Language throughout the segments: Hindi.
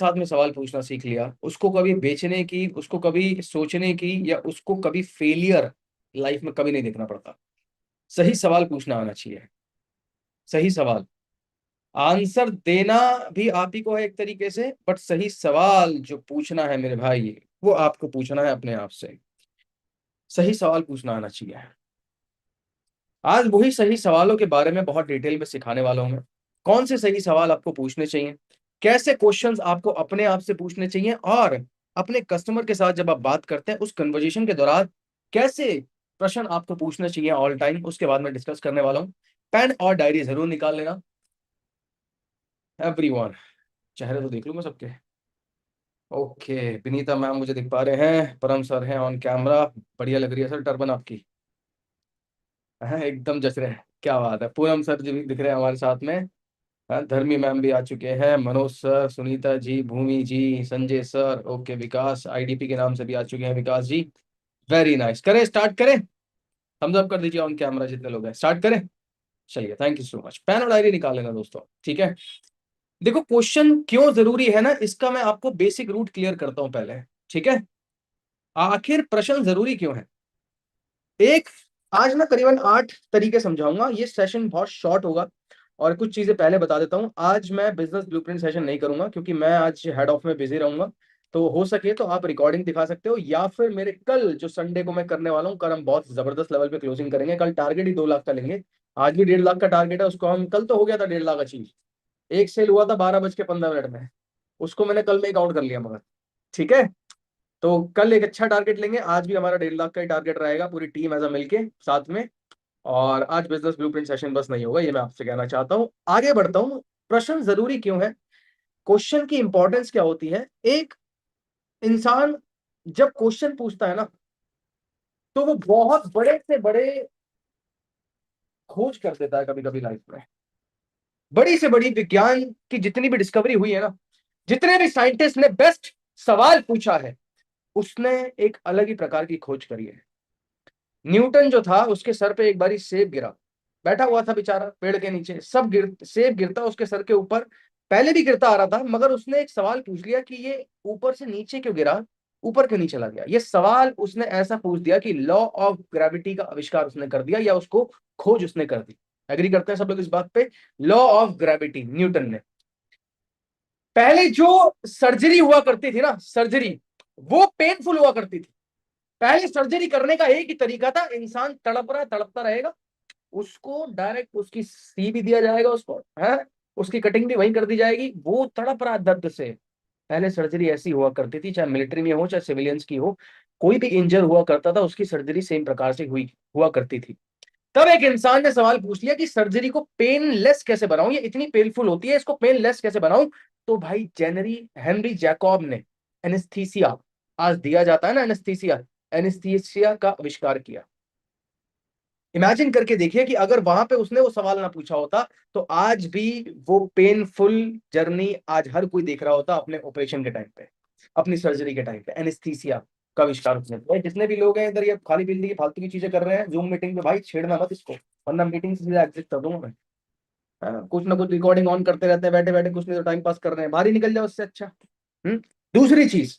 साथ में सवाल पूछना सीख लिया, उसको कभी बेचने की, उसको कभी सोचने की या उसको कभी फेलियर लाइफ में कभी नहीं देखना पड़ता। सही सवाल पूछना आना चाहिए। सही सवाल, आंसर देना भी आप ही को है एक तरीके से, बट सही सवाल जो पूछना है मेरे भाई, वो आपको पूछना है अपने आप से। सही सवाल पूछना आना चाहिए। आज वही सही सवालों के बारे में बहुत डिटेल में सिखाने वाला हूं मैं। कौन से सही सवाल आपको पूछने चाहिए, कैसे क्वेश्चंस आपको अपने आप से पूछने चाहिए, और अपने कस्टमर के साथ जब आप बात करते हैं उस कन्वर्जेशन के दौरान कैसे प्रश्न आपको पूछने चाहिए ऑल टाइम, उसके बाद मैं डिस्कस करने वाला हूँ। पेन और डायरी जरूर निकाल लेना एवरीवन। चेहरे तो देख लूँ मैं सबके। ओके, विनीता मैम मुझे दिख पा रहे हैं, परम सर हैं ऑन कैमरा। बढ़िया लग रही है सर टर्बन आपकी, है एकदम जच रहे हैं, क्या बात है। पूनम सर जी भी दिख रहे हैं हमारे साथ में। हाँ, धर्मी मैम भी आ चुके हैं, मनोज सर, सुनीता जी, भूमि जी, संजय सर, ओके, विकास आईडीपी के नाम से भी आ चुके हैं, विकास जी। वेरी नाइस, करें स्टार्ट करें। हम सब कर दीजिए ऑन कैमरा जितने लोग हैं, स्टार्ट करें। चलिए, thank you so much. Pen और डायरी निकाल लेना दोस्तों, ठीक है। देखो, क्वेश्चन क्यों जरूरी है ना, इसका मैं आपको बेसिक रूट क्लियर करता हूं पहले, ठीक है। आखिर प्रश्न जरूरी क्यों है। एक, आज मैं करीबन 8 तरीके समझाऊंगा, ये सेशन बहुत शॉर्ट होगा। और कुछ चीजें पहले बता देता हूँ, आज मैं बिजनेस ब्लूप्रिंट सेशन नहीं करूंगा क्योंकि मैं आज हेड ऑफ में बिजी रहूंगा। तो हो सके तो आप रिकॉर्डिंग दिखा सकते हो, या फिर मेरे कल जो संडे को मैं करने वाला हूँ, कल हम बहुत जबरदस्त लेवल पे क्लोजिंग करेंगे। कल टारगेट ही 2 लाख का लेंगे। आज भी 1.5 लाख का टारगेट है, उसको हम, कल तो हो गया था 1.5 लाख अचीव। एक सेल हुआ था 12:15 में, उसको मैंने कल में ही काउंट कर लिया मगर, ठीक है। तो कल एक अच्छा टारगेट लेंगे, आज भी हमारा 1.5 लाख का ही टारगेट रहेगा, पूरी टीम ऐसा मिलके साथ में। और आज बिजनेस ब्लूप्रिंट सेशन बस नहीं होगा, ये मैं आपसे कहना चाहता हूँ। आगे बढ़ता हूँ, प्रश्न जरूरी क्यों है, क्वेश्चन की इंपॉर्टेंस क्या होती है। एक इंसान जब क्वेश्चन पूछता है ना, तो वो बहुत बड़े से बड़े खोज कर देता है कभी कभी लाइफ में। बड़ी से बड़ी विज्ञान की जितनी भी डिस्कवरी हुई है ना, जितने भी साइंटिस्ट ने बेस्ट सवाल पूछा है, उसने एक अलग ही प्रकार की खोज करी है। न्यूटन जो था, उसके सर पे एक बारी सेब गिरा, बैठा हुआ था बेचारा पेड़ के नीचे, सेब गिरता उसके सर के ऊपर। पहले भी गिरता आ रहा था, मगर उसने एक सवाल पूछ लिया कि ये ऊपर से नीचे क्यों गिरा, ऊपर क्यों नहीं चला गया। ये सवाल उसने ऐसा पूछ दिया कि लॉ ऑफ ग्रेविटी का आविष्कार उसने कर दिया, या उसको खोज उसने कर दी। एग्री करते हैं सब लोग इस बात पे। लॉ ऑफ ग्रेविटी न्यूटन ने। पहले जो सर्जरी हुआ करती थी ना, सर्जरी, वो पेनफुल हुआ करती थी। पहले सर्जरी करने का एक ही तरीका था, इंसान तड़प रहा तड़पता रहेगा, उसको डायरेक्ट उसकी सी भी दिया जाएगा, उसको है, उसकी कटिंग भी वहीं कर दी जाएगी, वो तड़प रहा दर्द से। पहले सर्जरी ऐसी हुआ करती थी, चाहे मिलिट्री में हो चाहे सिविलियंस की हो, कोई भी इंजर हुआ करता था उसकी सर्जरी सेम प्रकार से हुआ करती थी। तब एक इंसान ने सवाल पूछ लिया कि सर्जरी को पेनलेस कैसे बनाऊं, ये इतनी पेनफुल होती है, इसको पेनलेस कैसे बनाऊं। तो भाई जेनरी हेनरी जैकब ने एनेस्थीसिया, आज दिया जाता है ना एनेस्थीसिया, एनेस्थीसिया का आविष्कार किया। इमेजिन करके देखिए कि अगर वहां पे उसने वो सवाल ना पूछा होता, तो आज भी वो पेनफुल जर्नी आज हर कोई देख रहा होता अपने ऑपरेशन के टाइम पे, अपनी सर्जरी के टाइम पे। एनेस्थीसिया का आविष्कार उसने किया। जितने भी लोग हैं इधर ये खाली बिल्ली की फालतू की चीजें कर रहे हैं जूम मीटिंग पे, भाई छेड़ना मत इसको, वरना मीटिंग से सीधा एग्जिट कर दूंगा मैं। हाँ, कुछ ना कुछ रिकॉर्डिंग ऑन करते रहते हैं बैठे बैठे, कुछ नहीं तो टाइम पास कर रहे हैं, बाहर ही निकल जाओ उससे अच्छा। हम्म। दूसरी चीज,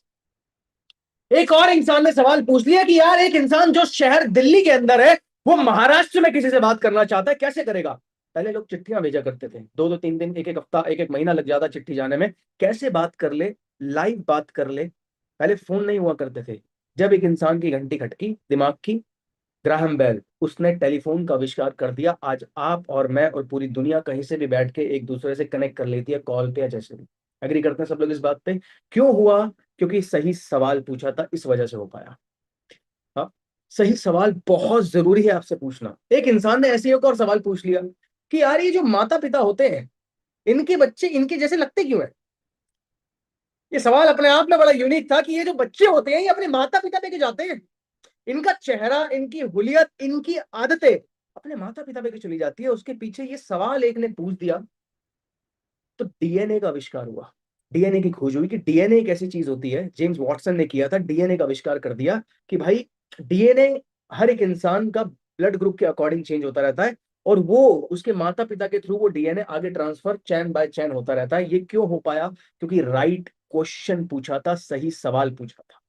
एक और इंसान ने सवाल पूछ लिया कि यार, एक इंसान जो शहर दिल्ली के अंदर है, वो महाराष्ट्र में किसी से बात करना चाहता है, कैसे करेगा। पहले लोग चिट्ठियां भेजा करते थे, 2-2 3 दिन, एक एक हफ्ता, एक एक महीना लग जाता चिट्ठी जाने में। कैसे बात कर ले, लाइव बात कर ले। पहले फोन नहीं हुआ करते थे। जब एक इंसान की घंटी खटकी दिमाग की, ग्राहम बेल, उसने टेलीफोन का आविष्कार कर दिया। आज आप और मैं और पूरी दुनिया कहीं से भी बैठ के एक दूसरे से कनेक्ट कर लेती है कॉल पे या जैसे भी। एग्री करते हैं सब लोग इस बात पे। क्यों हुआ, क्योंकि सही सवाल पूछा था, इस वजह से हो पाया। हाँ, सही सवाल बहुत जरूरी है आपसे पूछना। एक इंसान ने ऐसे ही एक और सवाल पूछ लिया कि यार, ये जो माता पिता होते हैं, इनके बच्चे इनके जैसे लगते क्यों है। ये सवाल अपने आप में बड़ा यूनिक था कि ये जो बच्चे होते हैं, ये अपने माता पिता पे क्यों जाते हैं। इनका चेहरा, इनकी हुलियत, इनकी आदतें अपने माता पिता पे क्यों चली जाती है। उसके पीछे ये सवाल एक ने पूछ दिया, तो डीएनए का आविष्कार हुआ। डीएनए की खोज हुई कि डीएनए एक ऐसी चीज होती है, जेम्स वॉटसन ने किया था, डीएनए का आविष्कार कर दिया कि भाई, डीएनए हर एक इंसान का ब्लड ग्रुप के अकॉर्डिंग चेंज होता रहता है, और वो उसके माता पिता के थ्रू वो डीएनए आगे ट्रांसफर चैन बाय चैन होता रहता है। ये क्यों हो पाया, क्योंकि राइट क्वेश्चन पूछा था, सही सवाल पूछा था।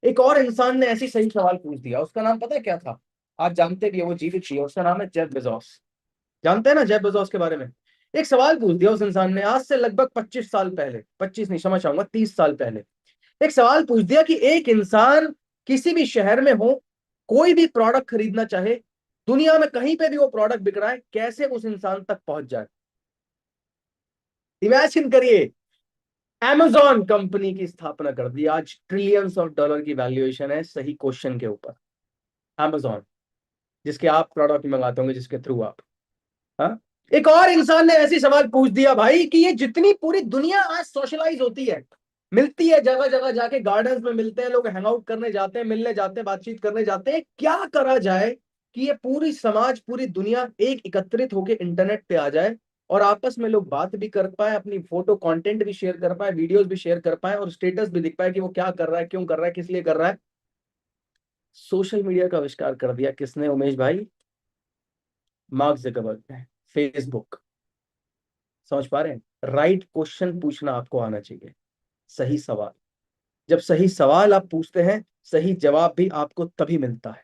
एक और इंसान ने ऐसी सही सवाल पूछ दिया, उसका नाम पता है क्या था? आप जानते भी हो, वो जीवित भी है, उसका नाम है जेफ बेजोस। जानते हैं ना जेफ बेजोस के बारे में? एक सवाल पूछ दिया उस इंसान ने, आज से लगभग 25 साल पहले, 25 नहीं, क्षमा चाहूंगा, 30 साल पहले। एक सवाल पूछ दिया कि एक इंसान किसी भी शहर में हो, कोई भी प्रोडक्ट खरीदना चाहे, दुनिया में कहीं पे भी वो प्रोडक्ट बिक रहा है, कैसे उस इंसान तक पहुंच जाए? इमेजिन करिए, Amazon कंपनी की स्थापना कर दी, आज ट्रिलियंस ऑफ डॉलर की वैल्यूएशन है सही क्वेश्चन के ऊपर। Amazon, जिसके आप प्रोडक्ट मंगाते होंगे, जिसके थ्रू आप, हाँ। एक और इंसान ने ऐसी सवाल पूछ दिया भाई कि ये जितनी पूरी दुनिया आज सोशलाइज होती है, मिलती है, जगह जगह जाके गार्डन्स में मिलते हैं लोग, हैंग आउट करने जाते हैं, मिलने जाते हैं, बातचीत करने जाते हैं, क्या करा जाए कि ये पूरी समाज, पूरी दुनिया एक एकत्रित होकर इंटरनेट पे आ जाए और आपस में लोग बात भी कर पाए, अपनी फोटो कंटेंट भी शेयर कर पाए, वीडियोस भी शेयर कर पाए और स्टेटस भी दिख पाए कि वो क्या कर रहा है, क्यों कर रहा है, किस लिए कर रहा है। सोशल मीडिया का आविष्कार कर दिया किसने उमेश भाई? मार्क जकरबर्ग ने, फेसबुक। समझ पा रहे हैं? राइट क्वेश्चन पूछना आपको आना चाहिए, सही सवाल। जब सही सवाल आप पूछते हैं, सही जवाब भी आपको तभी मिलता है,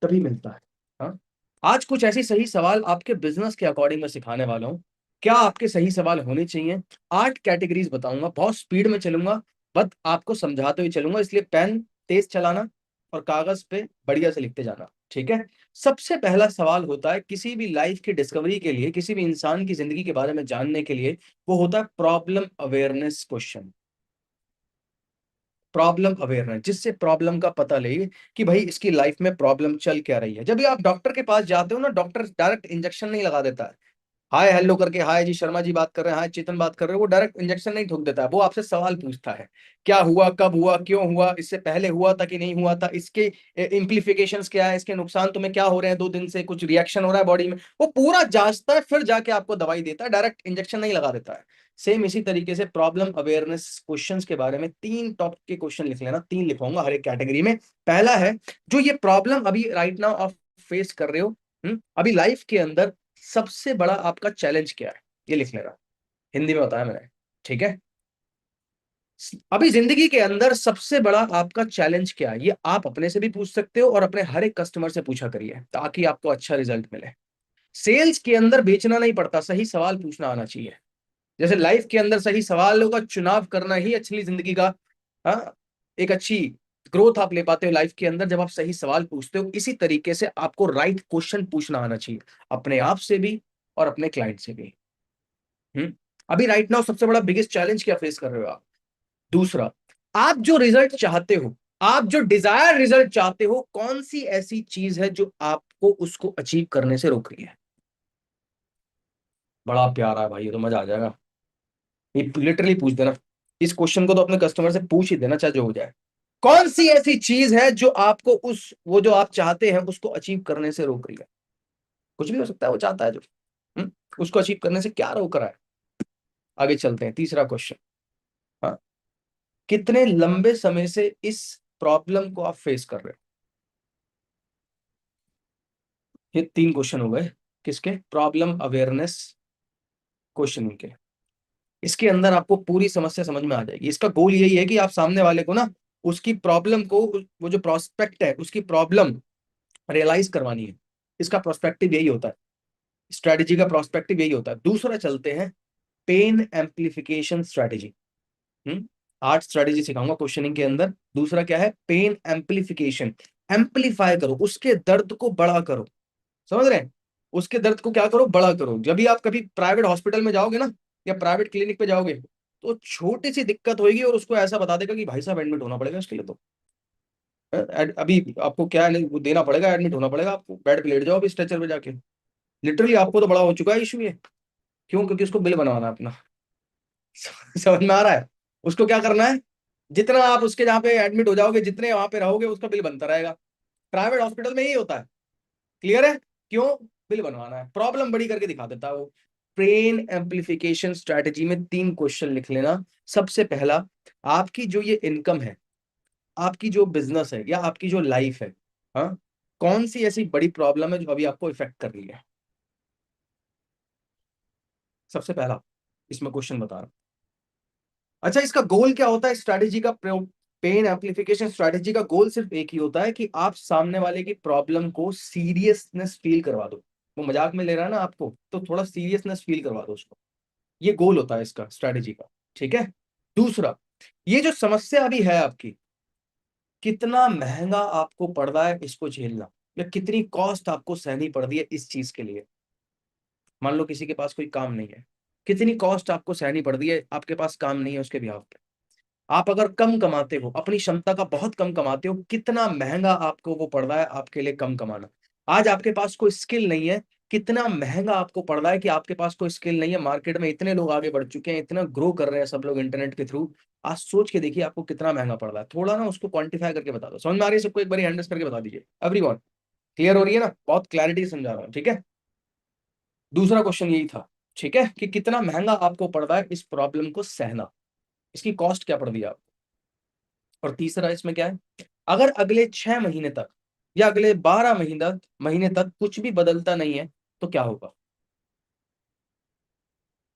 तभी मिलता है। हाँ, आज कुछ ऐसी सही सवाल आपके बिजनेस के अकॉर्डिंग मैं सिखाने वाला हूँ। क्या आपके सही सवाल होने चाहिए? 8 कैटेगरीज बताऊंगा, बहुत स्पीड में चलूंगा, बट आपको समझाते हुए चलूंगा, इसलिए पेन तेज चलाना और कागज पे बढ़िया से लिखते जाना, ठीक है? सबसे पहला सवाल होता है किसी भी लाइफ की डिस्कवरी के लिए, किसी भी इंसान की जिंदगी के बारे में जानने के लिए, वो होता है problem awareness question. Problem awareness, जिससे प्रॉब्लम का पता ले कि भाई इसकी लाइफ में प्रॉब्लम चल क्या रही है। जब भी आप डॉक्टर के पास जाते हो ना, डॉक्टर डायरेक्ट इंजेक्शन नहीं लगा देता है, हाय हेलो करके, हाय जी शर्मा जी बात कर रहे हैं, हाय चेतन बात कर रहे हैं, वो डायरेक्ट इंजेक्शन नहीं ठोक देता है, वो आपसे सवाल पूछता है, क्या हुआ, कब हुआ, क्यों हुआ, इससे पहले हुआ था कि नहीं हुआ था, इसके इम्प्लीफिकेशंस क्या है, इसके नुकसान तुम्हें क्या हो रहे हैं, 2 दिन से कुछ रिएक्शन हो रहा है बॉडी में, वो पूरा जांचता है, फिर जाके आपको दवाई देता है, डायरेक्ट इंजेक्शन नहीं लगा देता है। सेम इसी तरीके से प्रॉब्लम अवेयरनेस क्वेश्चंस के बारे में 3 टॉपिक के क्वेश्चन लिख लेना, 3 लिखवाऊंगा हर एक कैटेगरी में। पहला है, जो ये प्रॉब्लम अभी राइट नाउ आप फेस कर रहे हो, अभी लाइफ के अंदर सबसे बड़ा आपका चैलेंज क्या है, ये लिख लेना। हिंदी में बताया मैंने, ठीक है? अभी जिंदगी के अंदर सबसे बड़ा आपका चैलेंज क्या है, ये आप अपने से भी पूछ सकते हो और अपने हर एक कस्टमर से पूछा करिए, ताकि आपको अच्छा रिजल्ट मिले। सेल्स के अंदर बेचना नहीं पड़ता, सही सवाल पूछना आना चाहिए। जैसे लाइफ के अंदर सही सवालों का चुनाव करना ही असली जिंदगी का, हाँ, एक अच्छी ग्रोथ आप ले पाते हो लाइफ के अंदर, जब आप सही सवाल पूछते हो। इसी तरीके से आपको राइट क्वेश्चन पूछना आना चाहिए, अपने आप से भी और अपने क्लाइंट से भी। अभी राइट नाउ सबसे बड़ा बिगेस्ट चैलेंज क्या फेस कर रहे हो आप? दूसरा, आप जो रिजल्ट चाहते हो, आप जो डिजायर रिजल्ट चाहते हो, कौन सी ऐसी चीज है जो आपको उसको अचीव करने से रोक रही है? बड़ा प्यारा है भाई, ये तो मजा आ जाएगा। ये लिटरली पूछ देना, इस क्वेश्चन को तो अपने कस्टमर से पूछ ही देना, चाहे जो हो जाए। कौन सी ऐसी चीज है जो आपको उस, वो जो आप चाहते हैं उसको अचीव करने से रोक रही है? कुछ भी हो सकता है वो चाहता है जो, हम्म, उसको अचीव करने से क्या रोक रहा है? आगे चलते हैं, तीसरा क्वेश्चन। हाँ, कितने लंबे समय से इस प्रॉब्लम को आप फेस कर रहे हो? ये 3 क्वेश्चन हो गए, किसके? प्रॉब्लम अवेयरनेस क्वेश्चन के। इसके अंदर आपको पूरी समस्या समझ में आ जाएगी। इसका गोल यही है कि आप सामने वाले को ना, उसकी प्रॉब्लम को, वो जो प्रोस्पेक्ट है उसकी प्रॉब्लम रियलाइज करवानी है। इसका प्रोस्पेक्टिव यही होता है, स्ट्रेटेजी का प्रोस्पेक्टिव यही होता है। दूसरा चलते हैं, पेन एम्पलीफिकेशन स्ट्रेटेजी। हम्म 8 स्ट्रेटेजी सिखाऊंगा क्वेश्चनिंग के अंदर। दूसरा क्या है? Pen amplification. एम्पलीफाई करो, उसके दर्द को बड़ा करो। समझ रहे हैं? उसके दर्द को क्या करो? बड़ा करो। जब भी आप कभी प्राइवेट हॉस्पिटल में जाओगे ना, या प्राइवेट क्लिनिक पे जाओगे, तो छोटी सी दिक्कत होगी और उसको ऐसा बता देगा कि भाई साहब एडमिट होना पड़ेगा इसके लिए, तो अभी आपको क्या है, नहीं वो देना पड़ेगा, एडमिट होना पड़ेगा आपको, बेड पे लेट जाओ अभी स्ट्रेचर पे जाके। लिटरली आपको तो बड़ा हो चुका है इशू ये। क्यों? क्योंकि उसको बिल बनवाना है अपना। समझ में आ रहा है? उसको क्या करना है, जितना आप उसके जहाँ पे एडमिट हो जाओगे, जितने वहां पे रहोगे, उसका बिल बनता रहेगा। प्राइवेट हॉस्पिटल में यही होता है। क्लियर है? क्यों? बिल बनवाना है, प्रॉब्लम बड़ी करके दिखा देता है वो। पेन एम्पलीफिकेशन स्ट्रेटेजी में 3 क्वेश्चन लिख लेना। सबसे पहला, आपकी जो ये इनकम है, आपकी जो बिजनेस है, या आपकी जो लाइफ है, हाँ, कौन सी ऐसी बड़ी प्रॉब्लम है जो अभी आपको इफेक्ट कर रही है? सबसे पहला इसमें क्वेश्चन बता रहा हूं। अच्छा, इसका गोल क्या होता है स्ट्रैटेजी का? पेन एम्पलीफिकेशन स्ट्रैटेजी का गोल सिर्फ एक ही होता है कि आप सामने वाले की प्रॉब्लम को सीरियसनेस फील करवा दो। वो मजाक में ले रहा है ना आपको, तो थोड़ा सीरियसनेस फील करवा दो उसको। ये गोल होता है इसका स्ट्रैटेजी का। ठीक है। दूसरा, ये जो समस्या अभी है आपकी, कितना महंगा आपको पड़ रहा है इसको झेलना, या कितनी कॉस्ट आपको सहनी पड़ रही है इस चीज के लिए। मान लो किसी के पास कोई काम नहीं है, कितनी कॉस्ट आपको सहनी पड़ रही है, आपके पास काम नहीं है उसके बिहाफ पे। आप अगर कम कमाते हो, अपनी क्षमता का बहुत कम कमाते हो, कितना महंगा आपको वो पड़ रहा है आपके लिए कम कमाना। आज आपके पास कोई स्किल नहीं है, कितना महंगा आपको पड़ रहा है कि आपके पास कोई स्किल नहीं है। मार्केट में इतने लोग आगे बढ़ चुके हैं, इतना ग्रो कर रहे हैं सब लोग इंटरनेट के थ्रू। आज सोच के देखिए आपको कितना महंगा पड़ रहा है। थोड़ा ना उसको क्वांटिफाई करके बता दो। समझ में आ रही है सबको? एक बार हैंडल्स करके बता दीजिए एवरीवन। क्लियर हो रही है ना? बहुत क्लैरिटी समझा रहा हूँ। ठीक है। दूसरा क्वेश्चन यही था, ठीक है, कि कितना महंगा आपको पड़ रहा है इस प्रॉब्लम को सहना, इसकी कॉस्ट क्या पड़ रही है आपको। और तीसरा इसमें क्या है, अगर अगले 6 महीने तक या अगले 12 महीने तक कुछ भी बदलता नहीं है तो क्या होगा।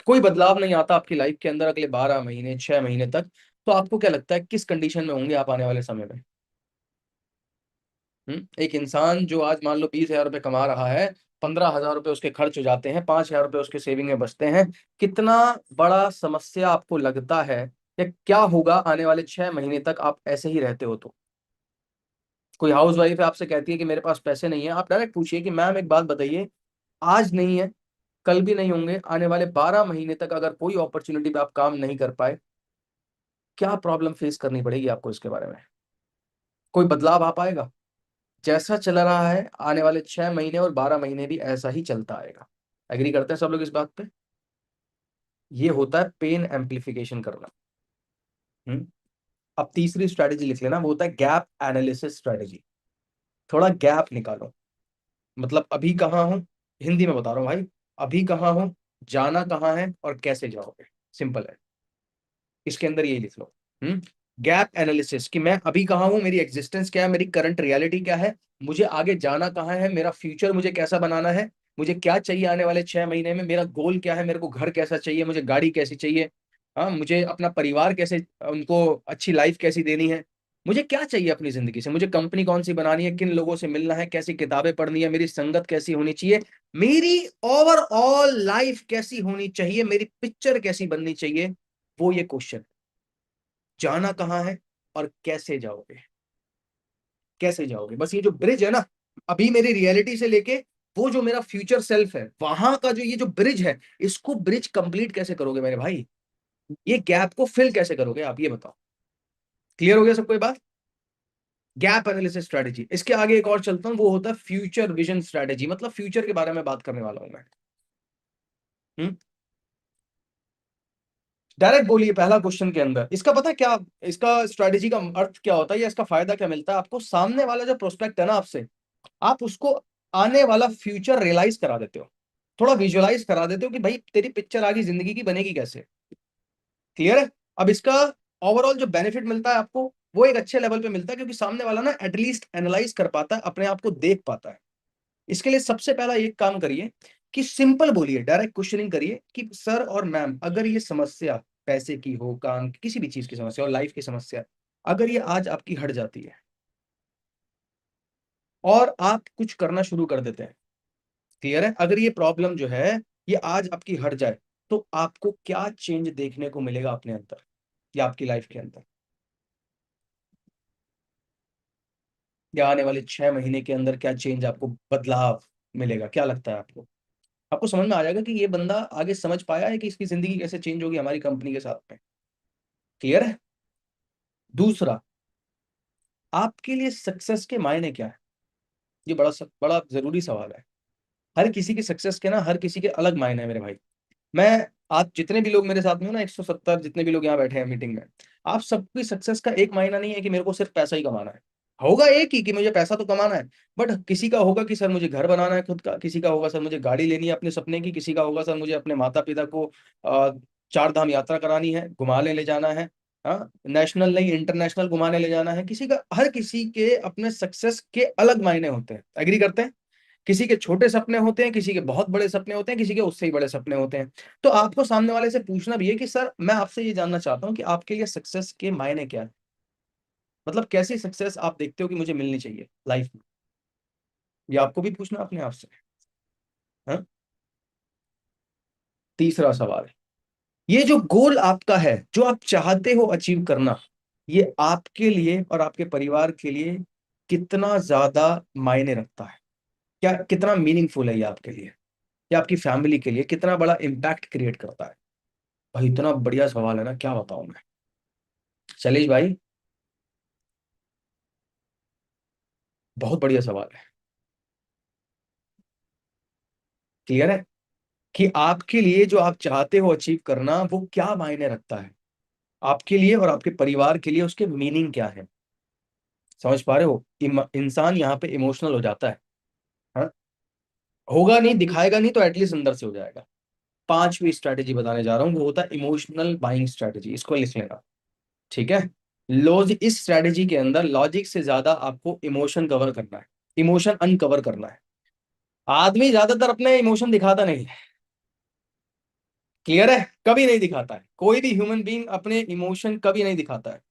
कोई बदलाव नहीं आता आपकी लाइफ के अंदर अगले 12 महीने 6 महीने तक, तो आपको क्या लगता है किस कंडीशन में होंगे आप आने वाले समय में? एक इंसान जो आज मान लो 20,000 रुपये कमा रहा है, 15,000 रुपये उसके खर्च हो जाते हैं, 5,000 रुपये उसके सेविंग में बचते हैं, कितना बड़ा समस्या आपको लगता है, या क्या होगा आने वाले 6 महीने तक आप ऐसे ही रहते हो तो। कोई हाउस वाइफ है आपसे कहती है कि मेरे पास पैसे नहीं है, आप डायरेक्ट पूछिए कि मैम एक बात बताइए, आज नहीं है, कल भी नहीं होंगे, आने वाले 12 महीने तक अगर कोई अपॉर्चुनिटी पे आप काम नहीं कर पाए, क्या प्रॉब्लम फेस करनी पड़ेगी आपको इसके बारे में? कोई बदलाव आ पाएगा? जैसा चल रहा है आने वाले 6 महीने और 12 महीने भी ऐसा ही चलता आएगा। एग्री करते हैं सब लोग इस बात पे? ये होता है पेन एम्पलीफिकेशन करना। हम्म अब तीसरी स्ट्रैटेजी लिख लेना, वो होता है गैप एनालिसिस स्ट्रैटेजी। थोड़ा गैप निकालो। मतलब अभी कहाँ हूं, हिंदी में बता रहा हूँ भाई, अभी कहाँ हूं, जाना कहाँ है और कैसे जाओगे। सिंपल है, इसके अंदर यही लिख लो। गैप एनालिसिस, कि मैं अभी कहाँ हूं, मेरी एग्जिस्टेंस क्या है, मेरी करंट रियलिटी क्या है, मुझे आगे जाना कहाँ है, मेरा फ्यूचर मुझे कैसा बनाना है, मुझे क्या चाहिए आने वाले 6 महीने में, मेरा गोल क्या है, मेरे को घर कैसा चाहिए, मुझे गाड़ी कैसी चाहिए, हाँ मुझे अपना परिवार कैसे, उनको अच्छी लाइफ कैसी देनी है, मुझे क्या चाहिए अपनी जिंदगी से, मुझे कंपनी कौन सी बनानी है, किन लोगों से मिलना है, कैसी किताबें पढ़नी है, मेरी संगत कैसी होनी चाहिए, मेरी ओवरऑल लाइफ कैसी होनी चाहिए, मेरी पिक्चर कैसी बननी चाहिए। वो ये क्वेश्चन, जाना कहाँ है और कैसे जाओगे। कैसे जाओगे, बस ये जो ब्रिज है ना, अभी मेरी रियलिटी से लेके वो जो मेरा फ्यूचर सेल्फ है, वहां का जो ये जो ब्रिज है, इसको ब्रिज कंप्लीट कैसे करोगे मेरे भाई। ये गैप को फिल कैसे करोगे आप, ये बताओ। क्लियर हो गया सबको ये बात? Gap analysis strategy. इसके आगे एक और चलता हूं, वो होता है फ्यूचर विजन स्ट्रेटेजी, मतलब फ्यूचर के बारे में बात करने वाला हूं मैं। हम्म डायरेक्ट बोलिए पहला क्वेश्चन के अंदर, इसका पता है क्या, इसका स्ट्रेटेजी का अर्थ क्या होता है, या इसका फायदा क्या मिलता है आपको? सामने वाला जो प्रोस्पेक्ट है ना आपसे, आप उसको आने वाला फ्यूचर रियलाइज करा देते हो, थोड़ा विजुअलाइज करा देते हो कि भाई तेरी पिक्चर आगे जिंदगी की बनेगी कैसे। क्लियर है? अब इसका ओवरऑल जो बेनिफिट मिलता है आपको, वो एक अच्छे लेवल पे मिलता है, क्योंकि सामने वाला ना एटलीस्ट एनालाइज कर पाता है, अपने आप को देख पाता है। इसके लिए सबसे पहला एक काम करिए कि सिंपल बोलिए, डायरेक्ट क्वेश्चनिंग करिए कि सर और मैम, अगर ये समस्या पैसे की हो, काम की, किसी भी चीज की समस्या और लाइफ की समस्या, अगर ये आज आपकी हट जाती है और आप कुछ करना शुरू कर देते हैं, क्लियर है, अगर ये प्रॉब्लम जो है ये आज आपकी हट जाए, तो आपको क्या चेंज देखने को मिलेगा अपने अंदर या आपकी लाइफ के अंदर, या आने वाले 6 महीने के अंदर क्या चेंज आपको, बदलाव मिलेगा, क्या लगता है आपको? आपको समझ में आ जाएगा कि ये बंदा आगे समझ पाया है कि इसकी जिंदगी कैसे चेंज होगी हमारी कंपनी के साथ में। क्लियर है? दूसरा, आपके लिए सक्सेस के मायने क्या है? ये बड़ा जरूरी सवाल है। हर किसी की सक्सेस के ना, हर किसी के अलग मायने हैं मेरे भाई। मैं, आप जितने भी लोग मेरे साथ में हो ना, 170 जितने भी लोग यहाँ बैठे हैं मीटिंग में, आप सबकी सक्सेस का एक मायना नहीं है कि मेरे को सिर्फ पैसा ही कमाना है। होगा एक ही कि मुझे पैसा तो कमाना है, बट किसी का होगा कि सर मुझे घर बनाना है खुद का, किसी का होगा सर मुझे गाड़ी लेनी है अपने सपने की, किसी का होगा सर मुझे अपने माता पिता को 4 धाम यात्रा करानी है, घुमाने ले जाना है, हाँ नेशनल नहीं इंटरनेशनल घुमाने ले जाना है, किसी का, हर किसी के अपने सक्सेस के अलग मायने होते हैं। एग्री करते हैं? किसी के छोटे सपने होते हैं, किसी के बहुत बड़े सपने होते हैं, किसी के उससे ही बड़े सपने होते हैं। तो आपको सामने वाले से पूछना भी है कि सर मैं आपसे ये जानना चाहता हूँ कि आपके लिए सक्सेस के मायने क्या है, मतलब कैसी सक्सेस आप देखते हो कि मुझे मिलनी चाहिए लाइफ में। ये आपको भी पूछना अपने आप से। हाँ? तीसरा सवाल, ये जो गोल आपका है, जो आप चाहते हो अचीव करना, ये आपके लिए और आपके परिवार के लिए कितना ज्यादा मायने रखता है, क्या कितना मीनिंगफुल है ये आपके लिए, या आपकी फैमिली के लिए कितना बड़ा इम्पैक्ट क्रिएट करता है। भाई इतना बढ़िया सवाल है ना, क्या बताऊं मैं। शैलेश भाई, बहुत बढ़िया सवाल है। क्लियर है कि आपके लिए जो आप चाहते हो अचीव करना वो क्या मायने रखता है आपके लिए और आपके परिवार के लिए, उसके मीनिंग क्या है। समझ पा रहे हो, इंसान यहाँ पे इमोशनल हो जाता है। हाँ? होगा नहीं, दिखाएगा नहीं, तो एटलीस्ट अंदर से हो जाएगा। पांचवी स्ट्रैटेजी बताने जा रहा हूँ, वो होता है इमोशनल बाइंग स्ट्रैटेजी, इसको लिख लेना। ठीक है। लॉजिक, इस स्ट्रैटेजी के अंदर लॉजिक से ज्यादा आपको इमोशन कवर करना है, इमोशन अनकवर करना है। आदमी ज्यादातर अपने इमोशन दिखाता नहीं है। क्लियर है, कभी नहीं दिखाता है, कोई भी ह्यूमन बीइंग अपने इमोशन कभी नहीं दिखाता है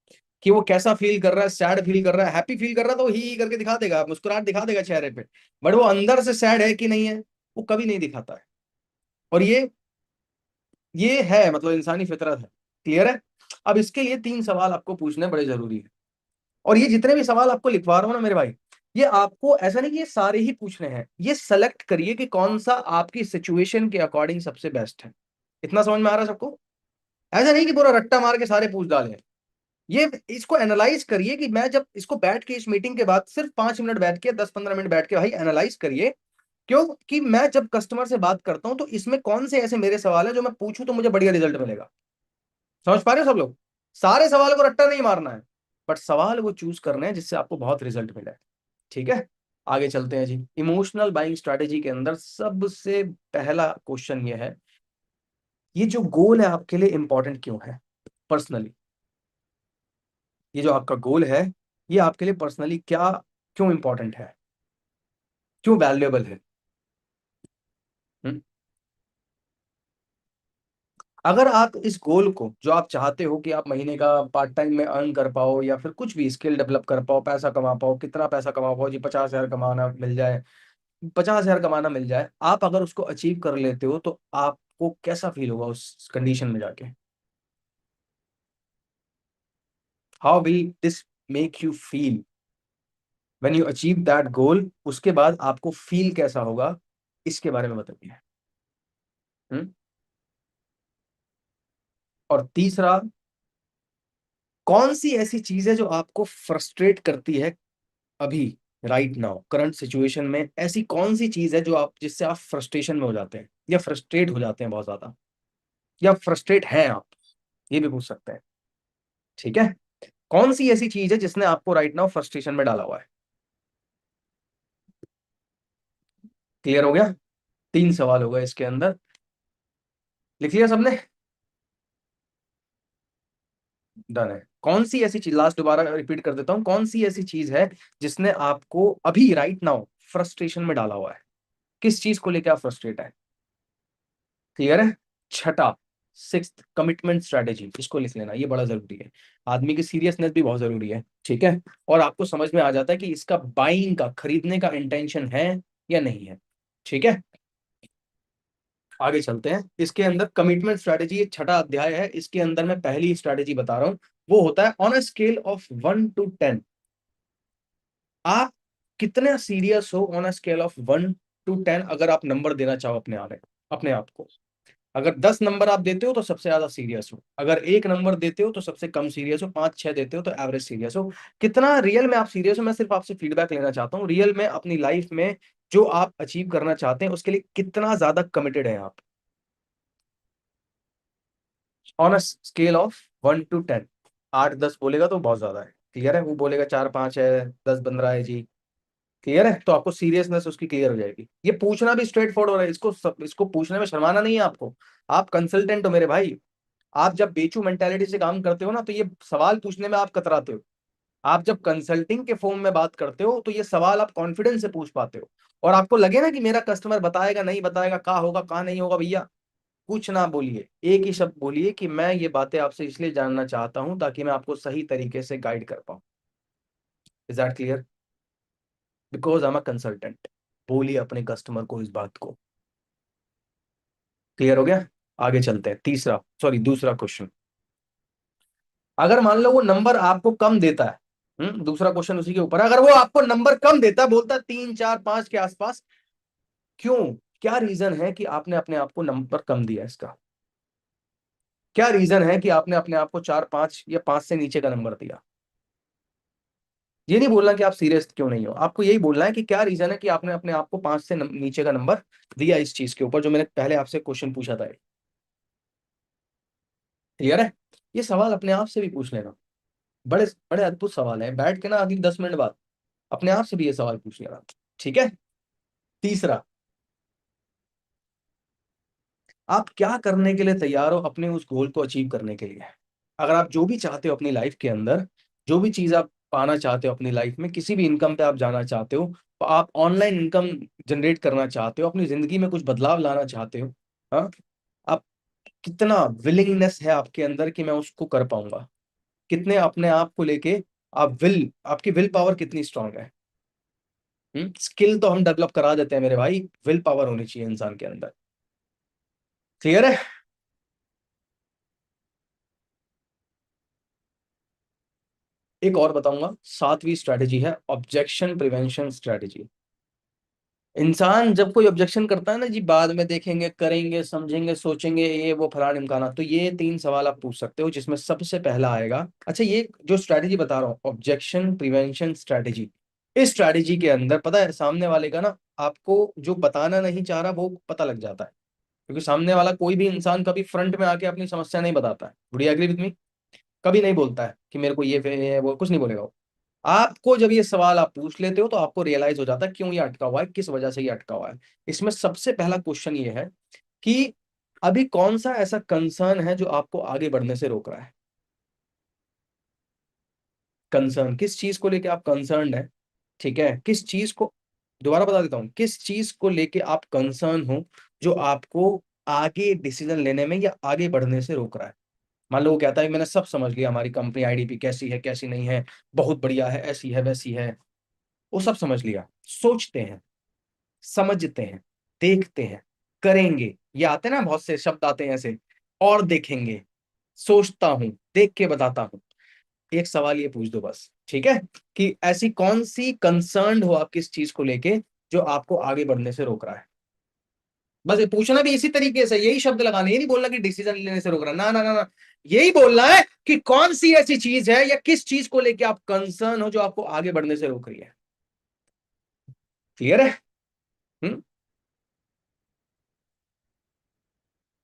कि वो कैसा फील कर रहा है, सैड फील कर रहा है, हैप्पी फील कर रहा है तो ही करके दिखा देगा, मुस्कुराहट दिखा देगा चेहरे पे। बट वो अंदर से सैड है कि नहीं है, वो कभी नहीं दिखाता है। और ये है मतलब इंसानी फितरत है। क्लियर है। अब इसके लिए तीन सवाल आपको पूछने बड़े जरूरी है। और ये जितने भी सवाल आपको लिखवा रहा हूं ना मेरे भाई, ये आपको ऐसा नहीं कि ये सारे ही पूछने हैं, ये सेलेक्ट करिए कि कौन सा आपकी सिचुएशन के अकॉर्डिंग सबसे बेस्ट है। इतना समझ में आ रहा है सबको। ऐसा नहीं कि पूरा रट्टा मार के सारे पूछ डाले। ये इसको एनालाइज करिए कि मैं जब इसको बैठ के इस मीटिंग के बाद सिर्फ 5 मिनट बैठ के 10-15 मिनट बैठ के भाई एनालाइज करिए, क्यों कि मैं जब कस्टमर से बात करता हूं तो इसमें कौन से ऐसे मेरे सवाल है जो मैं पूछूं तो मुझे बढ़िया रिजल्ट मिलेगा। समझ पा रहे हो सब लोग। सारे सवाल को रट्टा नहीं मारना है, बट सवाल वो चूज करने हैं जिससे आपको बहुत रिजल्ट मिले। ठीक है। आगे चलते हैं जी। इमोशनल बाइंग स्ट्रेटेजी के अंदर सबसे पहला क्वेश्चन ये है, ये जो गोल है आपके लिए इंपॉर्टेंट क्यों है पर्सनली। ये जो आपका गोल है, ये आपके लिए पर्सनली क्या, क्यों इंपॉर्टेंट है, क्यों वैल्यूएबल है। हम्म? अगर आप इस गोल को, जो आप चाहते हो कि आप महीने का पार्ट टाइम में अर्न कर पाओ या फिर कुछ भी स्किल डेवलप कर पाओ, पैसा कमा पाओ, कितना पैसा कमा पाओ जी, 50,000 कमाना मिल जाए, 50,000 कमाना मिल जाए, आप अगर उसको अचीव कर लेते हो तो आपको कैसा फील होगा उस कंडीशन में जाके। How will this make you feel when you achieve that goal, उसके बाद आपको फील कैसा होगा, इसके बारे में बताइए। हम्म? और तीसरा, कौन सी ऐसी चीज है जो आपको फ्रस्ट्रेट करती है अभी, राइट नाउ करंट सिचुएशन में, ऐसी कौन सी चीज है जो आप, जिससे आप फ्रस्ट्रेशन में हो जाते हैं या फ्रस्ट्रेट हो जाते हैं बहुत ज्यादा, या फ्रस्ट्रेट हैं आप, ये भी पूछ सकते हैं। ठीक है। कौन सी ऐसी चीज है जिसने आपको राइट नाउ फ्रस्ट्रेशन में डाला हुआ है। क्लियर हो गया। तीन सवाल हो गए इसके अंदर। लिख लिया सबने। डन है। कौन सी ऐसी चीज, लास्ट दोबारा रिपीट कर देता हूं, कौन सी ऐसी चीज है जिसने आपको अभी राइट नाउ फ्रस्ट्रेशन में डाला हुआ है, किस चीज को लेकर आप फ्रस्ट्रेट है। क्लियर है। छठा, सिक्स्थ, कमिटमेंट स्ट्रेटेजी, इसको लिख लेना, ये बड़ा जरूरी है। आदमी की सीरियसनेस भी बहुत जरूरी है। ठीक है। और आपको समझ में आ जाता है कि इसका बाइंग का, खरीदने का इंटेंशन है या नहीं है। ठीक है। आगे चलते हैं। इसके अंदर कमिटमेंट स्ट्रेटेजी, ये छठा अध्याय है, इसके अंदर मैं पहली स्ट्रेटेजी बता रहा हूं, वो होता है on a scale of 1 to 10, आप कितना सीरियस हो on a scale of 1 to 10। अगर आप नंबर देना चाहो अपने आप को, अगर 10 नंबर आप देते हो तो सबसे ज्यादा सीरियस हो, अगर 1 नंबर देते हो तो सबसे कम सीरियस हो, 5-6 देते हो तो एवरेज सीरियस हो, कितना रियल में आप सीरियस हो। मैं सिर्फ आपसे फीडबैक लेना चाहता हूँ, रियल में अपनी लाइफ में जो आप अचीव करना चाहते हैं उसके लिए कितना ज्यादा कमिटेड है आप, on a scale of 1 to 10। 8-10 बोलेगा तो बहुत ज्यादा है। क्लियर है। वो बोलेगा 4-5 है, 10-15 है जी। क्लियर है। तो आपको सीरियसनेस उसकी क्लियर हो जाएगी। ये पूछना भी स्ट्रेट फॉरवर्ड है, इसको पूछने में शर्माना नहीं है आपको। आप कंसल्टेंट हो मेरे भाई। आप जब बेचू मेंटेलिटी से काम करते हो ना, तो ये सवाल पूछने में आप कतराते हो। आप जब कंसल्टिंग के फॉर्म में बात करते हो तो ये सवाल आप कॉन्फिडेंस से पूछ पाते हो, और आपको लगे ना कि मेरा कस्टमर बताएगा नहीं बताएगा, कहाँ होगा कहाँ नहीं होगा, भैया कुछ ना बोलिए, एक ही शब्द बोलिए कि मैं ये बातें आपसे इसलिए जानना चाहता हूं ताकि मैं आपको सही तरीके से गाइड कर पाऊं। Is that clear? Because I am a consultant. बोलिए अपने कस्टमर को इस बात को। क्लियर हो गया? आगे चलते हैं, दूसरा क्वेश्चन। अगर मान लो वो नंबर आपको कम देता है, दूसरा क्वेश्चन उसी के ऊपर है। अगर वो आपको नंबर कम देता है, बोलता है 3 4 5 के आसपास, क्यों? क्या रीजन है कि आपने अपने आप को नंबर कम दिया? इसका क्या रीजन है कि आपने अपने आप को 4 5 या 5 से नीचे का नंबर दिया? ये नहीं बोलना कि आप सीरियस क्यों नहीं हो, आपको यही बोलना है कि क्या रीजन है कि आपने अपने आप को 5 से नीचे का नंबर दिया इस चीज के ऊपर, जो मैंने पहले आपसे क्वेश्चन पूछा था। क्लियर है? ये सवाल अपने आप से भी पूछ लेना। बड़े बड़े अद्भुत सवाल है, बैठ के ना अगली 10 मिनट बाद अपने आप से भी ये सवाल पूछ लेना। ठीक है? तीसरा, आप क्या करने के लिए तैयार हो अपने उस गोल को अचीव करने के लिए? अगर आप जो भी चाहते हो अपनी लाइफ के अंदर, जो भी चीज आप पाना चाहते हो अपनी लाइफ में, किसी भी इनकम पे आप जाना चाहते हो, तो आप ऑनलाइन इनकम जनरेट करना चाहते हो, अपनी जिंदगी में कुछ बदलाव लाना चाहते हो, हाँ, आप कितना विलिंगनेस है आपके अंदर कि मैं उसको कर पाऊंगा? कितने अपने आप को लेके आपकी विल पावर कितनी स्ट्रांग है? स्किल तो हम डेवलप करा देते हैं मेरे भाई, विल पावर होनी चाहिए इंसान के अंदर। क्लियर है? एक और बताऊंगा, सातवीं स्ट्रैटेजी है ऑब्जेक्शन प्रिवेंशन स्ट्रैटेजी। इंसान जब कोई ऑब्जेक्शन करता है ना जी, बाद में देखेंगे, करेंगे, समझेंगे, सोचेंगे, ये वो फलाना इम्काना, तो ये 3 सवाल आप पूछ सकते हो, जिसमें सबसे पहला आएगा, अच्छा ये जो स्ट्रैटेजी बता रहा हूँ ऑब्जेक्शन प्रिवेंशन स्ट्रैटेजी, इस स्ट्रैटेजी के अंदर पता है सामने वाले का ना, आपको जो बताना नहीं चाह रहा वो पता लग जाता है, क्योंकि सामने वाला कोई भी इंसान कभी फ्रंट में आके अपनी समस्या नहीं बताता है। Would you agree with me? कभी नहीं बोलता है कि मेरे को ये वो कुछ नहीं बोलेगा वो। आपको जब ये सवाल आप पूछ लेते हो तो आपको रियलाइज हो जाता है क्यों ये अटका हुआ है, किस वजह से ये अटका हुआ है। इसमें सबसे पहला क्वेश्चन ये है कि अभी कौन सा ऐसा कंसर्न है जो आपको आगे बढ़ने से रोक रहा है? कंसर्न, किस चीज को लेके आप कंसर्न है? ठीक है, किस चीज को, दोबारा बता देता हूं, किस चीज को लेके आप कंसर्न हो जो आपको आगे डिसीजन लेने में या आगे बढ़ने से रोक रहा है? मान लो वो कहता है मैंने सब समझ लिया, हमारी कंपनी आईडीपी कैसी है कैसी नहीं है, बहुत बढ़िया है, ऐसी है वैसी है, वो सब समझ लिया। सोचते हैं, समझते हैं, देखते हैं, करेंगे, ये आते हैं ना बहुत से शब्द आते हैं ऐसे, और देखेंगे, सोचता हूं, देख के बताता हूं। एक सवाल ये पूछ दो बस, ठीक है, कि ऐसी कौन सी कंसर्न हो आप किस चीज को लेके जो आपको आगे बढ़ने से रोक रहा है? बस ये पूछना भी इसी तरीके से, यही शब्द लगाने, ये नहीं बोलना कि डिसीजन लेने से रोक रहा है, ना ना ना ना, यही बोलना है कि कौन सी ऐसी चीज है या किस चीज को लेके आप कंसर्न हो जो आपको आगे बढ़ने से रोक रही है। क्लियर है? हम्म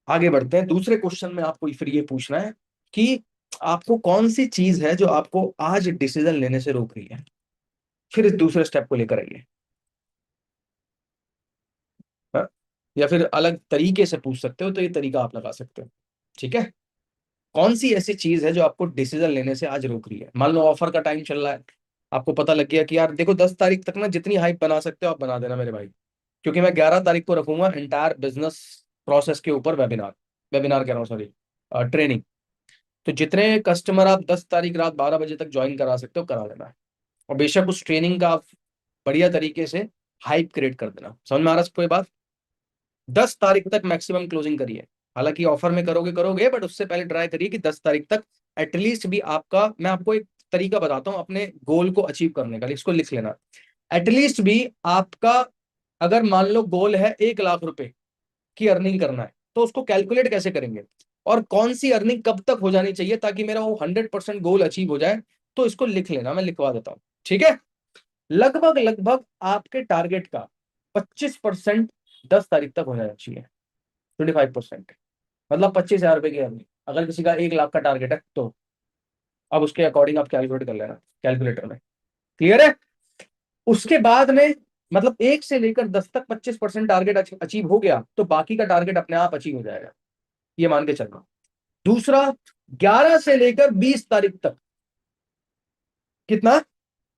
आगे बढ़ते हैं, दूसरे क्वेश्चन में आपको फिर ये पूछना है कि आपको कौन सी चीज है जो आपको आज डिसीजन लेने से रोक रही है। फिर इस दूसरे स्टेप को लेकर आइए। हाँ? या फिर अलग तरीके से पूछ सकते हो, तो ये तरीका आप लगा सकते हो। ठीक है? कौन सी ऐसी चीज है जो आपको डिसीजन लेने से आज रोक रही है? मान लो ऑफर का टाइम चल रहा है, आपको पता लग गया कि यार देखो 10 तारीख तक ना जितनी हाइप बना सकते हो आप बना देना मेरे भाई, क्योंकि मैं 11 तारीख को रखूंगा एंटायर बिजनेस प्रोसेस के ऊपर वेबिनार, वेबिनार कह रहा हूँ सॉरी, ट्रेनिंग। तो जितने कस्टमर आप 10 तारीख रात 12 बजे तक ज्वाइन करा सकते हो करा देना है, और बेशक उस ट्रेनिंग का आप बढ़िया तरीके से हाइप क्रिएट कर देना। समझ में आ रहा है कोई बात? 10 तारीख तक मैक्सिमम क्लोजिंग करिए, हालांकि ऑफर में करोगे करोगे, बट उससे पहले ट्राई करिए कि 10 तारीख तक एटलीस्ट भी आपका, मैं आपको एक तरीका बताता हूँ अपने गोल को अचीव करने का, इसको लिख लेना। एटलीस्ट भी आपका, अगर मान लो गोल है 1 लाख रुपए की अर्निंग करना है, तो उसको कैलकुलेट कैसे करेंगे और कौन सी अर्निंग कब तक हो जानी चाहिए ताकि मेरा वो 100% गोल अचीव हो जाए, तो इसको लिख लेना, मैं लिखवा देता हूँ। ठीक है? लगभग लगभग आपके टारगेट का 25% 10 तारीख तक हो जाना चाहिए। 25%, मतलब 25,000 रुपए की अर्निंग, अगर किसी का 1 लाख का टारगेट है तो। अब उसके अकॉर्डिंग आप कैलकुलेट कर लेना कैलकुलेटर में। क्लियर है? उसके बाद में, मतलब 1 से लेकर 10 तक 25% टारगेट अचीव हो गया तो बाकी का टारगेट अपने आप अचीव हो जाएगा, ये मान के चलना। दूसरा, 11 से लेकर 20 तारीख तक कितना?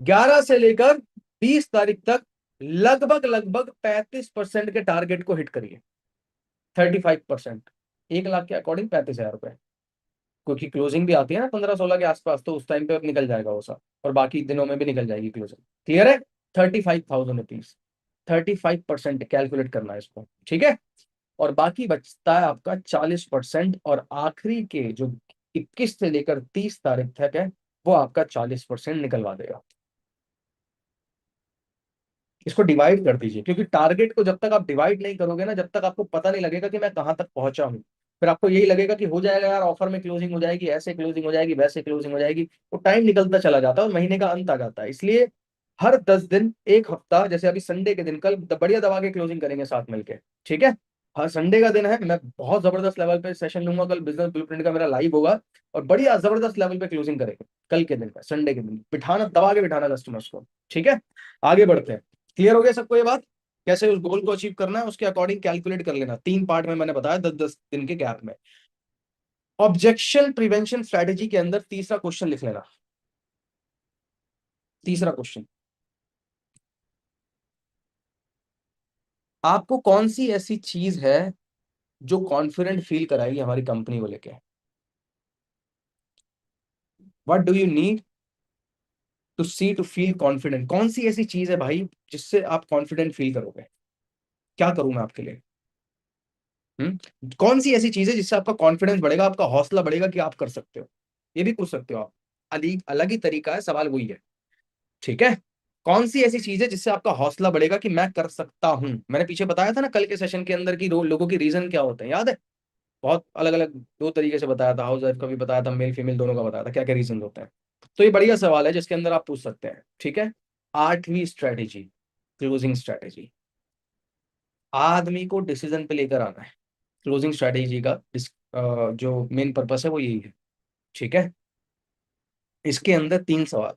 11 से लेकर 20 तारीख तक लगभग लगभग 35% के टारगेट को हिट करिए। 35%, 1 लाख के अकॉर्डिंग 35,000 रुपए, क्योंकि क्लोजिंग भी आती है ना 15-16 के आसपास, तो उस टाइम पे निकल जाएगा वो सब, और बाकी दिनों में भी निकल जाएगी क्लोजिंग। क्लियर है? 35,000 रुपीज, 35% कैलकुलेट करना है इसको, ठीक है। और बाकी बचता है आपका 40%, और आखिरी के जो 21 से लेकर 30 तारीख तक है, वो आपका 40% निकलवा देगा। इसको डिवाइड कर दीजिए, क्योंकि टारगेट को जब तक आप डिवाइड नहीं करोगे ना, जब तक आपको पता नहीं लगेगा कि मैं कहां तक पहुंचा हूं, फिर आपको यही लगेगा कि हो जाएगा यार, ऑफर में क्लोजिंग हो जाएगी, ऐसे क्लोजिंग हो जाएगी, वैसे क्लोजिंग हो जाएगी। वो टाइम निकलता चला जाता है और महीने का अंत आ जाता है। इसलिए हर 10 दिन, एक हफ्ता, जैसे अभी संडे के दिन, कल बढ़िया दबा के क्लोजिंग करेंगे साथ मिलके, ठीक है। हर संडे का दिन है, मैं बहुत जबरदस्त लेवल पे सेशन लूंगा, कल बिजनेस ब्लूप्रिंट का मेरा लाइव होगा, और बढ़िया जबरदस्त लेवल पे क्लोजिंग करेंगे कल के दिन, संडे के दिन, बिठाना, दबा के बिठाना कस्टमर्स को, ठीक है। आगे बढ़ते हैं। क्लियर हो गया सबको ये बात? कैसे उस गोल को अचीव करना है उसके अकॉर्डिंग कैलकुलेट कर लेना, 3 पार्ट में मैंने बताया, 10-10 दिन के गैप में। ऑब्जेक्शन प्रिवेंशन स्ट्रेटेजी के अंदर तीसरा क्वेश्चन लिख लेना। तीसरा क्वेश्चन, आपको कौन सी ऐसी चीज है जो कॉन्फिडेंट फील कराएगी हमारी कंपनी को लेके? What do you need to see to feel confident? कौन सी ऐसी चीज है भाई जिससे आप कॉन्फिडेंट फील करोगे? क्या करूं मैं आपके लिए? कौन सी ऐसी चीज है जिससे आपका कॉन्फिडेंस बढ़ेगा, आपका हौसला बढ़ेगा कि आप कर सकते हो? ये भी पूछ सकते हो आप, अलग अलग ही तरीका है, सवाल वही है, ठीक है। कौन सी ऐसी चीज है जिससे आपका हौसला बढ़ेगा कि मैं कर सकता हूं? मैंने पीछे बताया था ना कल के सेशन के अंदर कि लोगों की रीजन क्या होते हैं, याद है? बहुत अलग अलग 2 तरीके से बताया था, हाउस वाइफ का भी बताया था, मेल फीमेल दोनों का बताया था, क्या क्या रीजन होते हैं। तो ये बढ़िया सवाल है जिसके अंदर आप पूछ सकते हैं, ठीक है। 8वीं स्ट्रेटेजी, क्लोजिंग स्ट्रेटेजी, आदमी को डिसीजन पे लेकर आना है। क्लोजिंग स्ट्रेटेजी का जो मेन पर्पस है वो यही है, ठीक है। इसके अंदर 3 सवाल,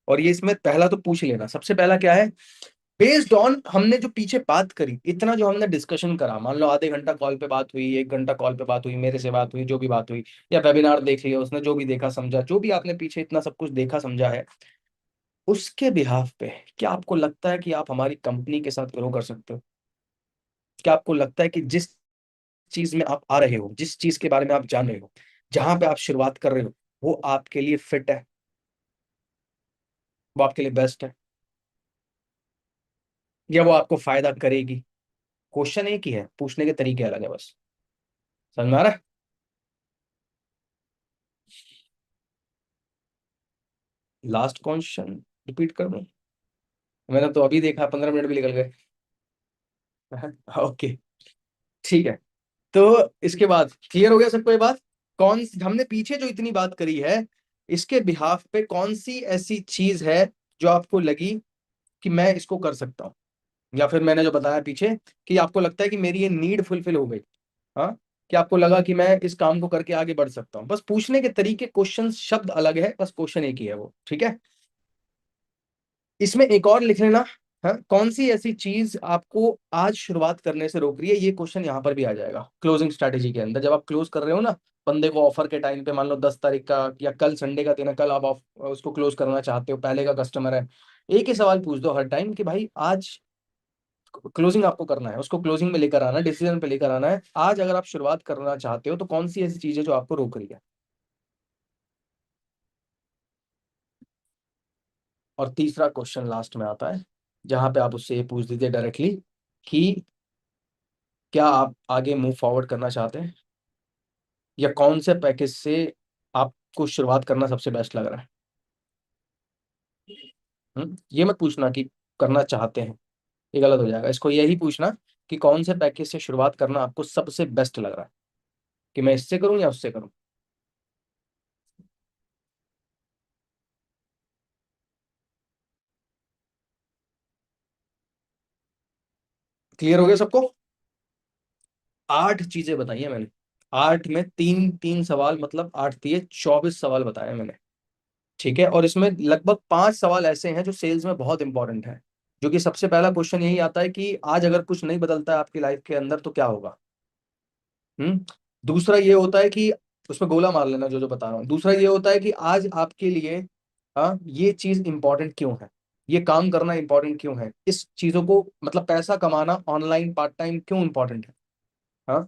और ये इसमें पहला तो पूछ लेना, सबसे पहला क्या है? बेस्ड ऑन हमने जो पीछे बात करी, इतना जो हमने डिस्कशन करा, मान लो आधे घंटा कॉल पे बात हुई, 1 घंटा कॉल पे बात हुई, मेरे से बात हुई, जो भी बात हुई, या वेबिनार देख लिया उसने, जो भी देखा समझा, जो भी आपने पीछे इतना सब कुछ देखा समझा है, उसके बिहाफ पे क्या आपको लगता है कि आप हमारी कंपनी के साथ ग्रो कर सकते हो? क्या आपको लगता है कि जिस चीज में आप आ रहे हो, जिस चीज के बारे में आप जान रहे हो, जहां पे आप शुरुआत कर रहे हो, वो आपके लिए फिट है, वो आपके लिए बेस्ट है, या वो आपको फायदा करेगी? क्वेश्चन एक ही है, पूछने के तरीके अलग है बस। समझ में आ रहा है? लास्ट क्वेश्चन रिपीट कर दूं? मैंने तो अभी देखा 15 मिनट भी निकल गए। ओके, ठीक है। तो इसके बाद क्लियर हो गया सबको ये बात? हमने पीछे जो इतनी बात करी है, इसके बिहाफ पे कौन सी ऐसी चीज है जो आपको लगी कि मैं इसको कर सकता हूँ, या फिर मैंने जो बताया पीछे कि आपको लगता है कि मेरी ये नीड फुलफिल हो गई, हाँ, कि आपको लगा कि मैं इस काम को करके आगे बढ़ सकता हूँ। बस पूछने के तरीके, क्वेश्चन शब्द अलग है, बस क्वेश्चन एक ही है वो, ठीक है। इसमें एक और लिख लेना, हाँ, कौन सी ऐसी चीज आपको आज शुरुआत करने से रोक रही है? ये क्वेश्चन यहाँ पर भी आ जाएगा क्लोजिंग स्ट्रैटेजी के अंदर, जब आप क्लोज कर रहे हो ना बंदे को ऑफर के टाइम पे, मान लो 10 तारीख का या कल संडे का दिन है, कल आप उसको क्लोज करना चाहते हो, पहले का कस्टमर है, एक ही सवाल पूछ दो हर टाइम कि भाई आज क्लोजिंग आपको करना है, उसको क्लोजिंग में लेकर आना है, डिसीजन पे लेकर आना है, आज अगर आप शुरुआत करना चाहते हो तो कौन सी ऐसी चीज है जो आपको रोक रही है? और तीसरा क्वेश्चन लास्ट में आता है, जहां पे आप उससे ये पूछ दीजिए डायरेक्टली कि क्या आप आगे मूव फॉरवर्ड करना चाहते हैं, या कौन से पैकेज से आपको शुरुआत करना सबसे बेस्ट लग रहा है? ये मत पूछना कि करना चाहते हैं, ये गलत हो जाएगा। इसको यही पूछना कि कौन से पैकेज से शुरुआत करना आपको सबसे बेस्ट लग रहा है, कि मैं इससे करूं या उससे करूं। क्लियर हो गया सबको? 8 चीजें बताई है मैंने, 8 में 3-3 सवाल, मतलब 8 दिए, 24 सवाल बताए मैंने, ठीक है। और इसमें लगभग 5 सवाल ऐसे हैं जो सेल्स में बहुत इंपॉर्टेंट है, जो कि सबसे पहला क्वेश्चन यही आता है कि आज अगर कुछ नहीं बदलता है आपकी लाइफ के अंदर तो क्या होगा? हम्म। दूसरा ये होता है कि, उसमें गोला मार लेना जो जो बता रहा हूँ। दूसरा ये होता है कि आज आपके लिए हाँ, ये चीज इंपॉर्टेंट क्यों है, ये काम करना इंपॉर्टेंट क्यों है, इस चीजों को मतलब पैसा कमाना ऑनलाइन पार्ट टाइम क्यों इंपॉर्टेंट है। हाँ।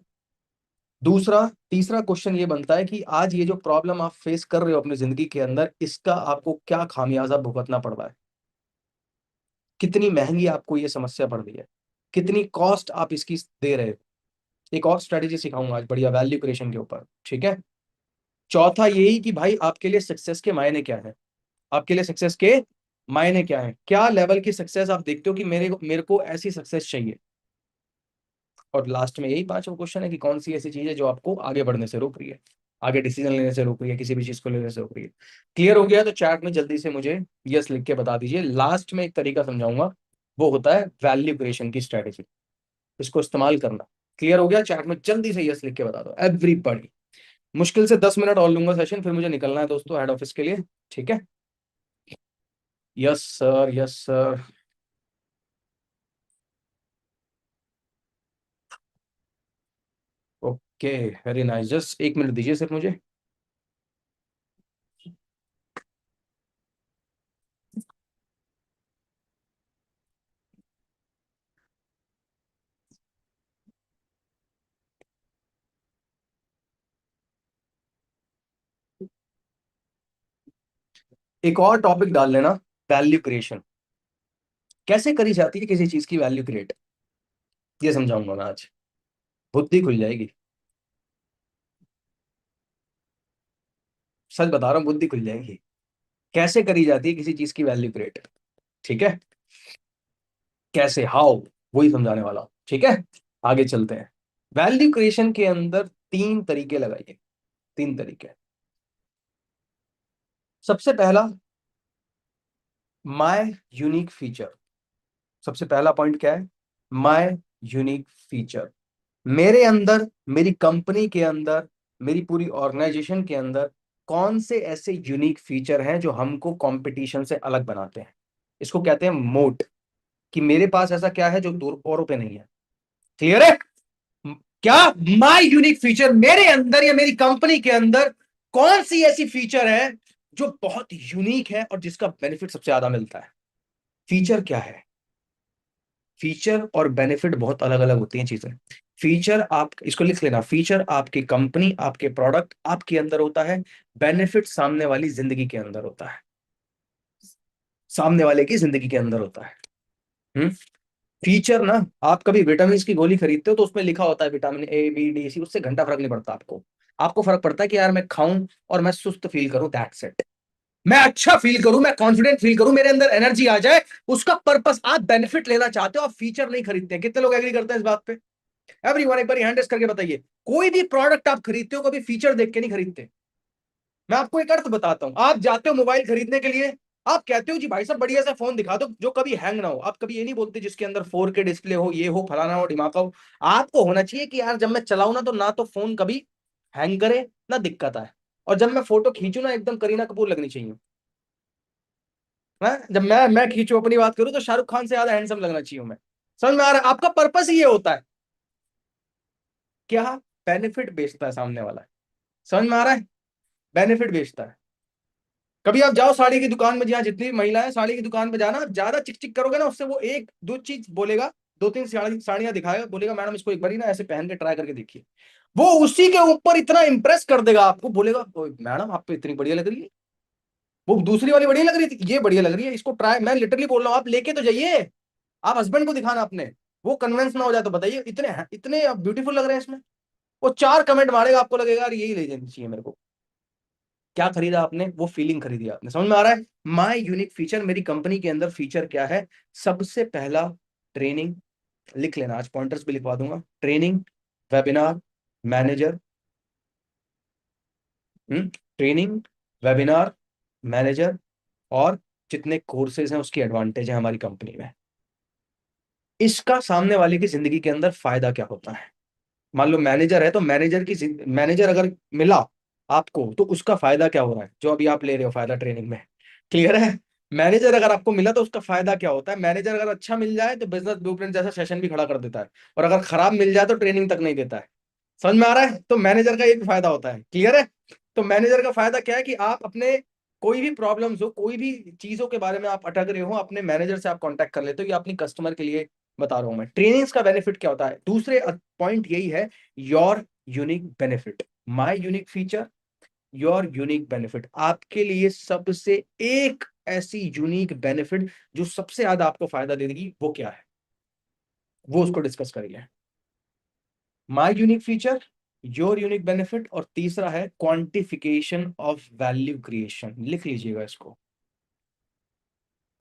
दूसरा, तीसरा क्वेश्चन ये बनता है कि आज ये जो प्रॉब्लम आप फेस कर रहे हो अपनी जिंदगी के अंदर, इसका आपको क्या खामियाजा भुगतना पड़ रहा है, कितनी महंगी आपको ये समस्या पड़ रही है, कितनी कॉस्ट आप इसकी दे रहे हो। एक और स्ट्रेटेजी सिखाऊंगा आज बढ़िया वैल्यू क्रिएशन के ऊपर, ठीक है। चौथा यही कि भाई आपके लिए सक्सेस के मायने क्या है, आपके लिए सक्सेस के मायने क्या है, क्या लेवल की सक्सेस आप देखते हो कि मेरे को ऐसी सक्सेस चाहिए। और लास्ट में यही पांचवा क्वेश्चन है कि कौन सी ऐसी चीज है जो आपको आगे बढ़ने से रोक रही है, आगे डिसीजन लेने से रोक रही है, किसी भी चीज को लेने से रोक रही है। क्लियर हो गया तो चैट में जल्दी से मुझे यस लिख के बता दीजिए। लास्ट में एक तरीका समझाऊंगा, वो होता है वैल्यू क्रिएशन की स्ट्रेटेजी, इसको इस्तेमाल करना। क्लियर हो गया, चैट में जल्दी से यस लिख के बता दो एवरीबॉडी। मुश्किल से 10 मिनट और लूंगा सेशन, फिर मुझे निकलना है दोस्तों हेड ऑफिस के लिए, ठीक है। Yes sir, yes sir. Okay, very nice, just 1 minute दीजिए सिर्फ मुझे। एक और टॉपिक डाल लेना, वैल्यू क्रिएशन कैसे करी जाती है, किसी चीज की वैल्यू क्रिएट, ये समझाऊंगा मैं आज, बुद्धि खुल जाएगी। सच बता रहा हूँ, बुद्धि खुल जाएगी, कैसे करी जाती है किसी चीज की वैल्यू क्रिएट, ठीक है। कैसे, हाउ, वही समझाने वाला हूं, ठीक है। आगे चलते हैं। वैल्यू क्रिएशन के अंदर तीन तरीके लगाइए, तीन तरीके। सबसे पहला, माय यूनिक फीचर। सबसे पहला पॉइंट क्या है, माय यूनिक फीचर। मेरे अंदर, मेरी कंपनी के अंदर, मेरी पूरी ऑर्गेनाइजेशन के अंदर कौन से ऐसे यूनिक फीचर हैं जो हमको कंपटीशन से अलग बनाते हैं। इसको कहते हैं मोट, कि मेरे पास ऐसा क्या है जो दूर औरों पे नहीं है। क्लियर है। क्या, माय यूनिक फीचर, मेरे अंदर या मेरी कंपनी के अंदर कौन सी ऐसी फीचर है जो बहुत यूनिक है और जिसका बेनिफिट सबसे ज्यादा मिलता है। फीचर क्या है, फीचर और बेनिफिट बहुत अलग अलग होती हैं चीजें। फीचर, आप इसको लिख लेना, फीचर आपकी कंपनी, आपके प्रोडक्ट आपके अंदर होता है, बेनिफिट सामने वाली जिंदगी के अंदर होता है, सामने वाले की जिंदगी के अंदर होता है। हम्म। फीचर ना, आप कभी विटामिन की गोली खरीदते हो तो उसमें लिखा होता है vitamin A B D C, उससे घंटा फर्क नहीं पड़ता आपको। आपको फर्क पड़ता है कि यार मैं खाऊं और मैं सुस्त फील करूं, दैट्स इट। मैं अच्छा फील करूं, मैं कॉन्फिडेंट फील करूं, मेरे अंदर एनर्जी आ जाए, उसका पर्पस। आप बेनिफिट लेना चाहते हो, आप फीचर नहीं खरीदते हैं। कितने लोग एग्री करते हैं इस बात पे। एवरीवन एक बार हैंड रेस करके बताइए, कोई भी प्रोडक्ट आप खरीदते हो कभी फीचर देख के नहीं खरीदते। मैं आपको एक अर्थ बताता हूं, आप जाते हो मोबाइल खरीदने के लिए, आप कहते हो जी भाई साहब बढ़िया सा फोन दिखा दो जो कभी हैंग ना हो। आप कभी ये नहीं बोलते जिसके अंदर 4K डिस्प्ले हो, ये हो, फलाना हो, ढिमाका हो। आपको होना चाहिए कि यार जब मैं चलाऊं ना, तो ना तो फोन कभी हैंग करे, ना दिक्कत आए, और जब मैं फोटो खींचू ना, एकदम करीना कपूर लगनी चाहिए। जब मैं खींचू, अपनी बात करूं, तो शाहरुख खान से ज्यादा हैंडसम लगना चाहिए मैं। समझ में आ रहा है, आपका पर्पस ही ये होता है, क्या, बेनिफिट बेचता है सामने वाला। समझ में आ रहा है, बेनिफिट बेचता है। कभी आप जाओ साड़ी की दुकान में, जहाँ जितनी भी महिलाएं, साड़ी की दुकान पे जाना, ज्यादा चिक चिक करोगे ना, उससे वो एक दो चीज बोलेगा, दो तीन साड़ियां दिखाएगा, बोलेगा मैडम इसको एक बार ना ऐसे पहन के ट्राई करके देखिए। वो उसी के ऊपर इतना इंप्रेस कर देगा आपको, बोलेगा "ओए, मैडम आप पे इतनी बढ़िया लग रही है, वो दूसरी वाली बढ़िया लग रही थी, ये बढ़िया लग रही है, इसको ट्राई"। मैं लिटरली बोल रहा हूँ, आप लेके तो जाइए, आप हस्बैंड को दिखाना अपने, वो कन्विंस ना हो जाए तो बताइए इतने इतने ब्यूटीफुल लग रहे हैं इसमें। वो 4 कमेंट मारेगा, आपको लगेगा यार यही ले जानी चाहिए मेरे को। क्या खरीदा आपने, वो फीलिंग खरीदी आपने। समझ में आ रहा है, माय यूनिक फीचर, मेरी कंपनी के अंदर फीचर क्या है। सबसे पहला, ट्रेनिंग। लिख लेना, आज पॉइंटर्स भी लिखवा दूंगा। Training, webinar, manager. Training, webinar, manager, और जितने कोर्सेज हैं उसकी एडवांटेज है हमारी कंपनी में। इसका सामने वाले की जिंदगी के अंदर फायदा क्या होता है। मान लो मैनेजर है, तो मैनेजर अगर मिला आपको, तो उसका फायदा क्या हो रहा है, जो अभी आप ले रहे हो फायदा ट्रेनिंग में। क्लियर है। मैनेजर अगर आपको मिला तो उसका फायदा क्या होता है। मैनेजर अगर अच्छा मिल जाए तो बिजनेस ब्लूप्रिंट जैसा सेशन भी खड़ा कर देता है, और अगर खराब मिल जाए तो ट्रेनिंग तक नहीं देता है। समझ में आ रहा है, तो मैनेजर का एक फायदा होता है। क्लियर है। तो मैनेजर का फायदा क्या है कि आप अपने कोई भी प्रॉब्लम्स हो, कोई भी चीजों के बारे में आप अटक रहे हो, अपने मैनेजर से आप कांटेक्ट कर लेते हो। ये अपनी कस्टमर के लिए बता रहा हूं मैं। ट्रेनिंग्स का बेनिफिट क्या होता है? दूसरे पॉइंट यही है, your unique benefit, my unique feature, your unique benefit. आपके लिए सबसे एक ऐसी यूनिक बेनिफिट जो सबसे ज्यादा आपको फायदा दे देगी, वो क्या है? वो उसको डिस्कस करिए। My unique feature, your unique benefit, और तीसरा है क्वांटिफिकेशन ऑफ वैल्यू क्रिएशन। लिख लीजिएगा इसको,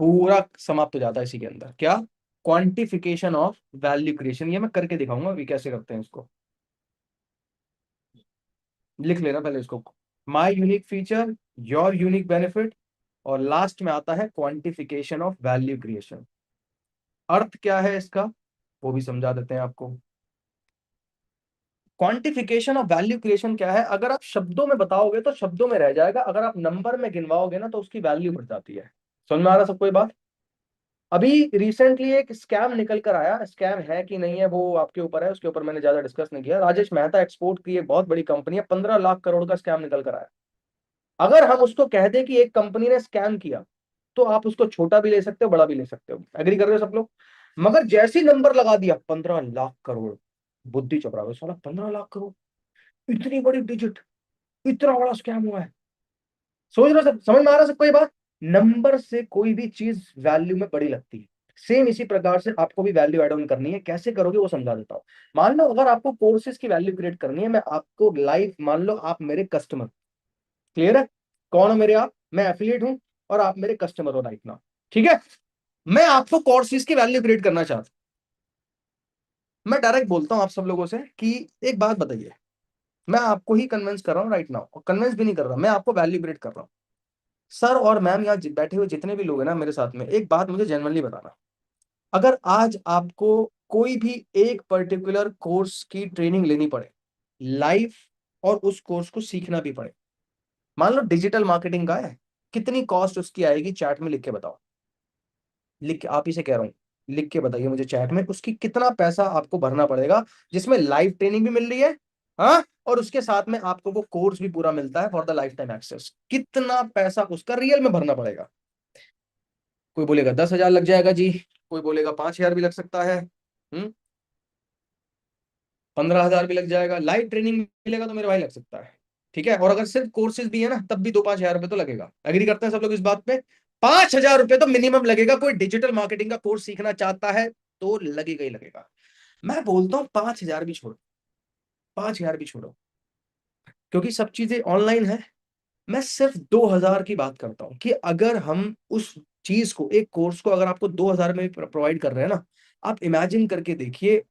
पूरा समाप्त हो जाता है इसी के अंदर। क्या? Quantification of value creation. ये मैं करके दिखाऊंगा अभी कैसे करते हैं इसको। लिख लेना पहले इसको, my unique feature, your unique benefit, और लास्ट में आता है क्वांटिफिकेशन ऑफ वैल्यू क्रिएशन। अर्थ क्या है इसका, वो भी समझा देते हैं आपको। क्वांटिफिकेशन ऑफ वैल्यू क्रिएशन क्या है? अगर आप शब्दों में बताओगे तो शब्दों में रह जाएगा, अगर आप नंबर में गिनवाओगे ना तो उसकी वैल्यू बढ़ जाती है। समझ में आ रहा सबको ये बात? अभी रिसेंटली एक स्कैम निकल कर आया, स्कैम है कि नहीं है वो आपके ऊपर है, उसके ऊपर मैंने ज्यादा डिस्कस नहीं किया। राजेश मेहता एक्सपोर्ट की एक बहुत बड़ी कंपनी है, 15 लाख करोड़ का स्कैम निकल कर आया। अगर हम उसको कह दें कि एक कंपनी ने स्कैम किया, तो आप उसको छोटा भी ले सकते हो, बड़ा भी ले सकते हो। एग्री कर रहे हो सब लोग? मगर जैसे ही नंबर लगा दिया 15 लाख करोड़, बुद्धि चकरा गई, साला 15 लाख करोड़, इतनी बड़ी डिजिट, इतना बड़ा स्कैम हुआ है। सोच रहे हो सब? समझ में आ रहा है सबको ये बात? नंबर से कोई भी चीज वैल्यू में बड़ी लगती है। सेम इसी प्रकार से आपको भी वैल्यू एड ऑन करनी है। कैसे करोगे वो समझा देता हूँ। मान लो अगर आपको कोर्सेज की वैल्यू क्रिएट करनी है, मैं आपको लाइव, मान लो आप मेरे कस्टमर, क्लियर है? कौन हो मेरे आप? मैं एफिलिएट हूं और आप मेरे कस्टमर हो राइट नाउ, ठीक है? मैं आपको कोर्सेज की वैल्यू क्रिएट करना चाहता हूं। मैं डायरेक्ट बोलता हूं आप सब लोगों से कि एक बात बताइए, मैं आपको ही कन्विंस कर रहा हूं राइट नाउ, और कन्विंस भी नहीं कर रहा, मैं आपको वैल्यू क्रिएट कर रहा हूं। सर और मैम, यहाँ बैठे हुए जितने भी लोग हैं ना मेरे साथ में, एक बात मुझे जेन्युइनली बताना। अगर आज आपको कोई भी एक पर्टिकुलर कोर्स की ट्रेनिंग लेनी पड़े लाइव, और उस कोर्स को सीखना भी पड़े, मान लो डिजिटल मार्केटिंग का है, कितनी कॉस्ट उसकी आएगी? चैट में लिख के बताओ। लिख के, आप ही से कह रहा हूँ, लिख के बताइए मुझे चैट में, उसकी कितना पैसा आपको भरना पड़ेगा, जिसमें लाइव ट्रेनिंग भी मिल रही है, हाँ, और उसके साथ में आपको वो कोर्स भी पूरा मिलता है for the lifetime access. कितना पैसा उसका रियल में भरना पड़ेगा? कोई बोलेगा 10,000 लग जाएगा जी, कोई बोलेगा 5,000 भी लग सकता है, 15,000 भी लग जाएगा। लाइव ट्रेनिंग मिलेगा तो मेरे भाई लग सकता है, ठीक है? और अगर सिर्फ कोर्सेज भी है ना, तब भी 2-5 हजार रुपए तो लगेगा। एग्री करते हैं सब लोग इस बात पे? 5,000 रुपए तो मिनिमम लगेगा। कोई डिजिटल मार्केटिंग का कोर्स सीखना चाहता है तो लगेगा ही लगेगा। मैं बोलता हूँ 5,000 भी छोड़ो, 5,000 भी छोड़ो, क्योंकि सब चीजें ऑनलाइन है। मैं सिर्फ 2,000 की बात करता हूं कि अगर हम उस चीज को, एक कोर्स को अगर आपको 2,000 में प्रोवाइड कर रहे हैं ना, आप इमेजिन करके देखिए,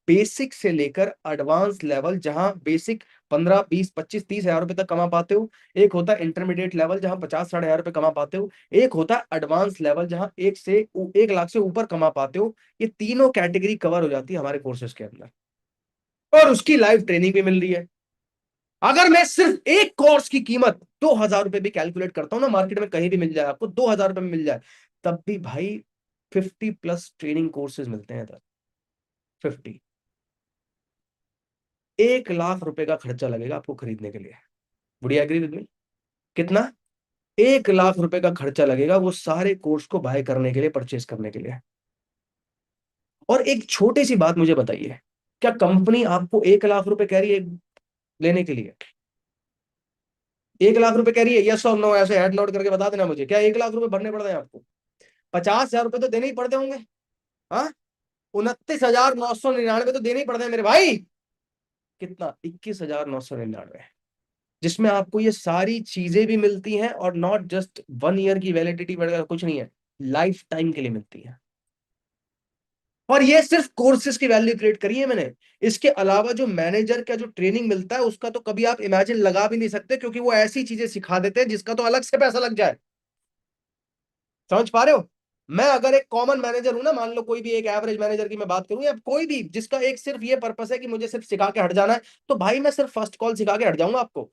बेसिक से लेकर एडवांस लेवल, जहां बेसिक 15, 20, 25, 30 हजार रुपए तक कमा पाते हो। एक होता है इंटरमीडिएट लेवल, जहां 50-60 हजार रुपए कमा पाते हो। एक होता है एडवांस लेवल, जहां 1 लाख से ऊपर कमा पाते हो। ये तीनों कैटेगरी कवर हो जाती है हमारे कोर्सेज के अंदर, और उसकी लाइव ट्रेनिंग भी मिल रही है। अगर मैं सिर्फ एक कोर्स की कीमत 2,000 रुपए भी कैलकुलेट करता हूं ना, मार्केट में कहीं भी मिल जाए आपको, 2,000 रुपए में मिल जाए, तब भी भाई 50+ ट्रेनिंग कोर्सेज मिलते हैं इधर। 50, 1 लाख रुपए का खर्चा लगेगा आपको खरीदने के लिए। Would you agree with me? कितना? 1 लाख रुपए का खर्चा लगेगा वो सारे कोर्स को बाय करने के लिए, परचेस करने के लिए। और एक छोटी सी बात मुझे बताइए, क्या कंपनी आपको 1 लाख रुपए कह रही है लेने के लिए? 1 लाख रुपए कह रही है? यस और नो, ऐसे हेड नोट करके बता देना मुझे। क्या 1 लाख रुपए भरने पड़ रहे हैं आपको? 50,000 रुपए तो देने ही पड़ते होंगे, हाँ? 29,999 तो देने ही पड़ते हैं मेरे भाई। कितना? 21,999, जिसमें आपको ये सारी चीजें भी मिलती हैं, और नॉट जस्ट 1 ईयर की वैलिडिटी वगैरह कुछ नहीं है, लाइफ टाइम के लिए मिलती है। और ये सिर्फ कोर्सेज की वैल्यू क्रिएट करी है मैंने। इसके अलावा जो मैनेजर का जो ट्रेनिंग मिलता है, उसका तो कभी आप इमेजिन लगा भी नहीं सकते, क्योंकि वो ऐसी चीजें सिखा देते हैं जिसका तो अलग से पैसा लग जाए। समझ पा रहे हो? मैं अगर एक कॉमन मैनेजर हूं ना, मान लो कोई भी एक एवरेज मैनेजर की मैं बात करूं, या कोई भी जिसका एक सिर्फ ये पर्पस है कि मुझे सिर्फ सिखा के हट जाना है, तो भाई मैं सिर्फ फर्स्ट कॉल सिखा के हट जाऊंगा आपको।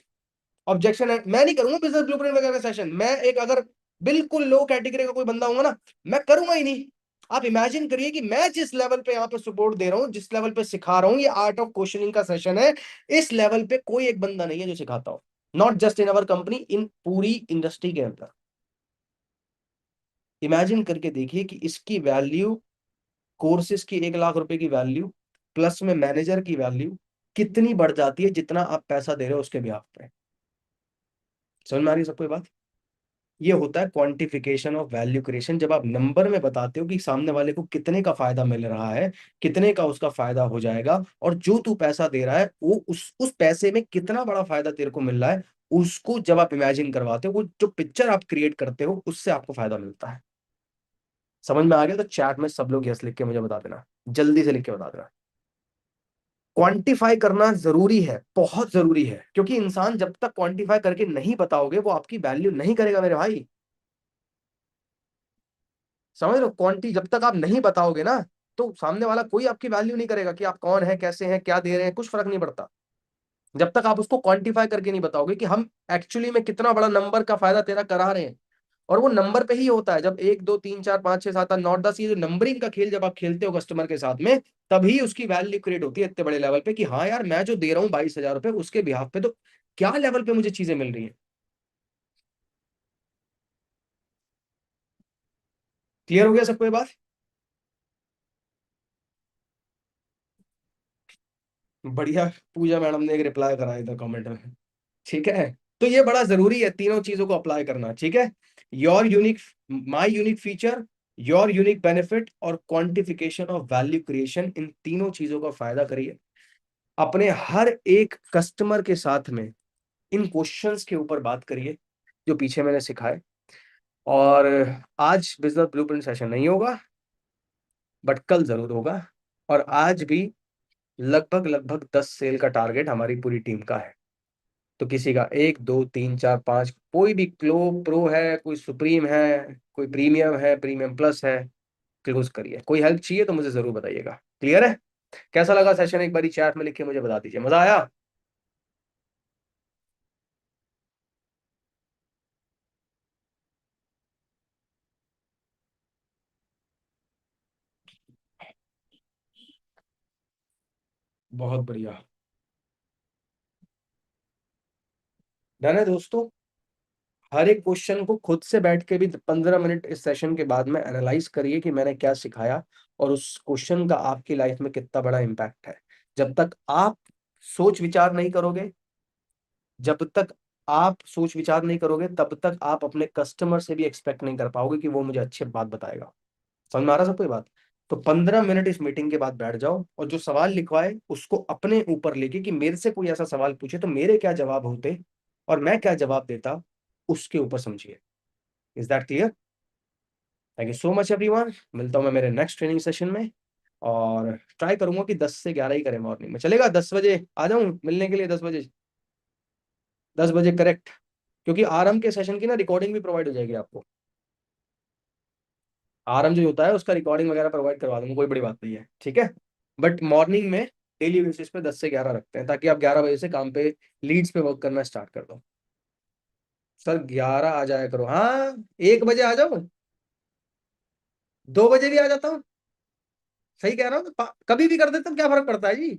ऑब्जेक्शन है, मैं नहीं करूंगा बिजनेस ब्लूप्रिंट वगैरह का सेशन। मैं एक अगर बिल्कुल लो कैटेगरी का कोई बंदा होगा ना, मैं करूंगा ही नहीं। आप इमेजिन करिए कि मैं जिस लेवल पे यहाँ पे सपोर्ट दे रहा हूँ, जिस लेवल पे सिखा रहा हूँ, ये आर्ट ऑफ क्वेश्चनिंग का सेशन है, इस लेवल पे कोई एक बंदा नहीं है जो सिखाता हो। Not just in our company, in पूरी इंडस्ट्री के अंदर। इमेजिन करके देखिए कि इसकी वैल्यू, कोर्सेज की 1 लाख रुपए की वैल्यू प्लस में मैनेजर की वैल्यू कितनी बढ़ जाती है जितना आप पैसा दे रहे हो उसके बिहाफ पे। समझ में आ रही है सबको ये बात? ये होता है क्वांटिफिकेशन ऑफ वैल्यू क्रिएशन, जब आप नंबर में बताते हो कि सामने वाले को कितने का फायदा मिल रहा है, कितने का उसका फायदा हो जाएगा, और जो तू पैसा दे रहा है वो उस पैसे में कितना बड़ा फायदा तेरे को मिल रहा है, उसको जब आप इमेजिन करवाते हो, वो जो पिक्चर आप क्रिएट करते हो उससे आपको फायदा मिलता है। समझ में आ गया? तो चैट में सब लोग यस लिख के मुझे बता देना, जल्दी से लिख के बता देना। क्वांटिफाई करना जरूरी है, बहुत जरूरी है, क्योंकि इंसान जब तक क्वांटिफाई करके नहीं बताओगे वो आपकी वैल्यू नहीं करेगा मेरे भाई। समझ लो, क्वांटी जब तक आप नहीं बताओगे ना, तो सामने वाला कोई आपकी वैल्यू नहीं करेगा कि आप कौन है, कैसे हैं, क्या दे रहे हैं, कुछ फर्क नहीं पड़ता। जब तक आप उसको क्वांटिफाई करके नहीं बताओगे कि हम एक्चुअली में कितना बड़ा नंबर का फायदा तेरा करा रहे हैं। और वो नंबर पे ही होता है, जब 1 2 3 4 5 6 7 8 9 10, ये जो नंबरिंग का खेल जब आप खेलते हो कस्टमर के साथ में, तभी उसकी वैल्यू क्रिएट होती है इतने बड़े लेवल पे कि हाँ यार, मैं जो दे रहा हूँ 22,000 रुपए उसके बिहाफ पे, तो क्या लेवल पे मुझे चीजें मिल रही है। क्लियर हो गया सबको ये बात? बढ़िया। पूजा मैडम ने एक रिप्लाई करा इधर कमेंट में। ठीक है, तो ये बड़ा जरूरी है तीनों चीजों को अप्लाई करना। ठीक है, your unique, my unique feature, your unique benefit और क्वांटिफिकेशन ऑफ वैल्यू क्रिएशन, इन तीनों चीजों का फायदा करिए अपने हर एक कस्टमर के साथ में। इन क्वेश्चंस के ऊपर बात करिए जो पीछे मैंने सिखाए। और आज बिजनेस ब्लूप्रिंट सेशन नहीं होगा, बट कल जरूर होगा। और आज भी लगभग लगभग 10 सेल का टारगेट हमारी पूरी टीम का है। तो किसी का 1 2 3 4 5, कोई भी प्रो है, कोई सुप्रीम है, कोई प्रीमियम है, प्रीमियम प्लस है, क्लोज करिए। कोई हेल्प चाहिए तो मुझे जरूर बताइएगा। क्लियर है? कैसा लगा सेशन, एक बारी चैट में लिख के मुझे बता दीजिए। मजा आया? बहुत बढ़िया। डन है दोस्तों। हर एक क्वेश्चन को खुद से बैठ के भी 15 मिनट इस सेशन के बाद में एनालाइज करिए कि मैंने क्या सिखाया और उस क्वेश्चन का आपकी लाइफ में कितना बड़ा इम्पैक्ट है। जब तक आप सोच विचार नहीं करोगे, जब तक आप सोच विचार नहीं करोगे, तब तक आप अपने कस्टमर से भी एक्सपेक्ट नहीं कर पाओगे कि वो मुझे अच्छी बात बताएगा। समझ में आ रहा सबको ये बात? तो 15 मिनट इस मीटिंग के बाद बैठ जाओ और जो सवाल लिखवाए उसको अपने ऊपर लेके कि मेरे से कोई ऐसा सवाल पूछे तो मेरे क्या जवाब होते और मैं क्या जवाब देता, उसके ऊपर समझिए। Is that clear? Thank you so much everyone. मिलता हूँ मैं मेरे नेक्स्ट ट्रेनिंग सेशन में। और ट्राई करूंगा कि 10 से 11 ही करें मॉर्निंग में। चलेगा? 10 बजे आ जाऊं मिलने के लिए? 10 बजे? 10 बजे करेक्ट? क्योंकि आरएम के सेशन की ना रिकॉर्डिंग भी प्रोवाइड हो जाएगी आपको। आरएम जो होता है उसका रिकॉर्डिंग वगैरह प्रोवाइड करवा दूंगा, कोई बड़ी बात नहीं है। ठीक है, बट मॉर्निंग में डेली बेसिस पे 10 से 11 रखते हैं, ताकि आप 11 बजे से काम पे, लीड्स पे वर्क करना स्टार्ट कर दो। सर 11 आ जाया करो। हाँ, 1 बजे आ जाओ, 2 बजे भी आ जाता हूँ। सही कह रहा हूँ, तो कभी भी कर देता हूँ, क्या फर्क पड़ता है जी।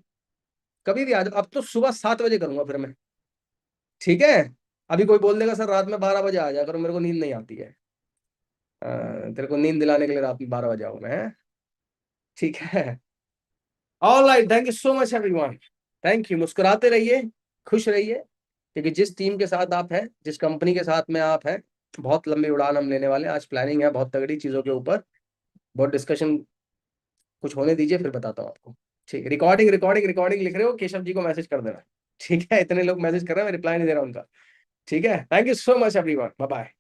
कभी भी आ जाओ। अब तो सुबह 7 बजे करूंगा फिर मैं। ठीक है, अभी कोई बोल देगा सर रात में 12 बजे आ जाया करो, मेरे को नींद नहीं आती है। तेरे को नींद दिलाने के लिए रात में 12 बजे आऊँ मैं? ठीक है। All right, thank you so much everyone. Thank you. मुस्कुराते रहिए, खुश रहिए, क्योंकि जिस टीम के साथ आप हैं, जिस कंपनी के साथ में आप हैं, बहुत लंबी उड़ान हम लेने वाले हैं। आज प्लानिंग है बहुत तगड़ी चीजों के ऊपर, बहुत डिस्कशन। कुछ होने दीजिए फिर बताता हूँ आपको। ठीक, रिकॉर्डिंग रिकॉर्डिंग रिकॉर्डिंग लिख रहे हो, केशव जी को मैसेज कर देना। ठीक है, इतने लोग मैसेज कर रहे हैं, मैं रिप्लाई नहीं दे रहा उनका। ठीक है, thank you so much everyone, bye bye.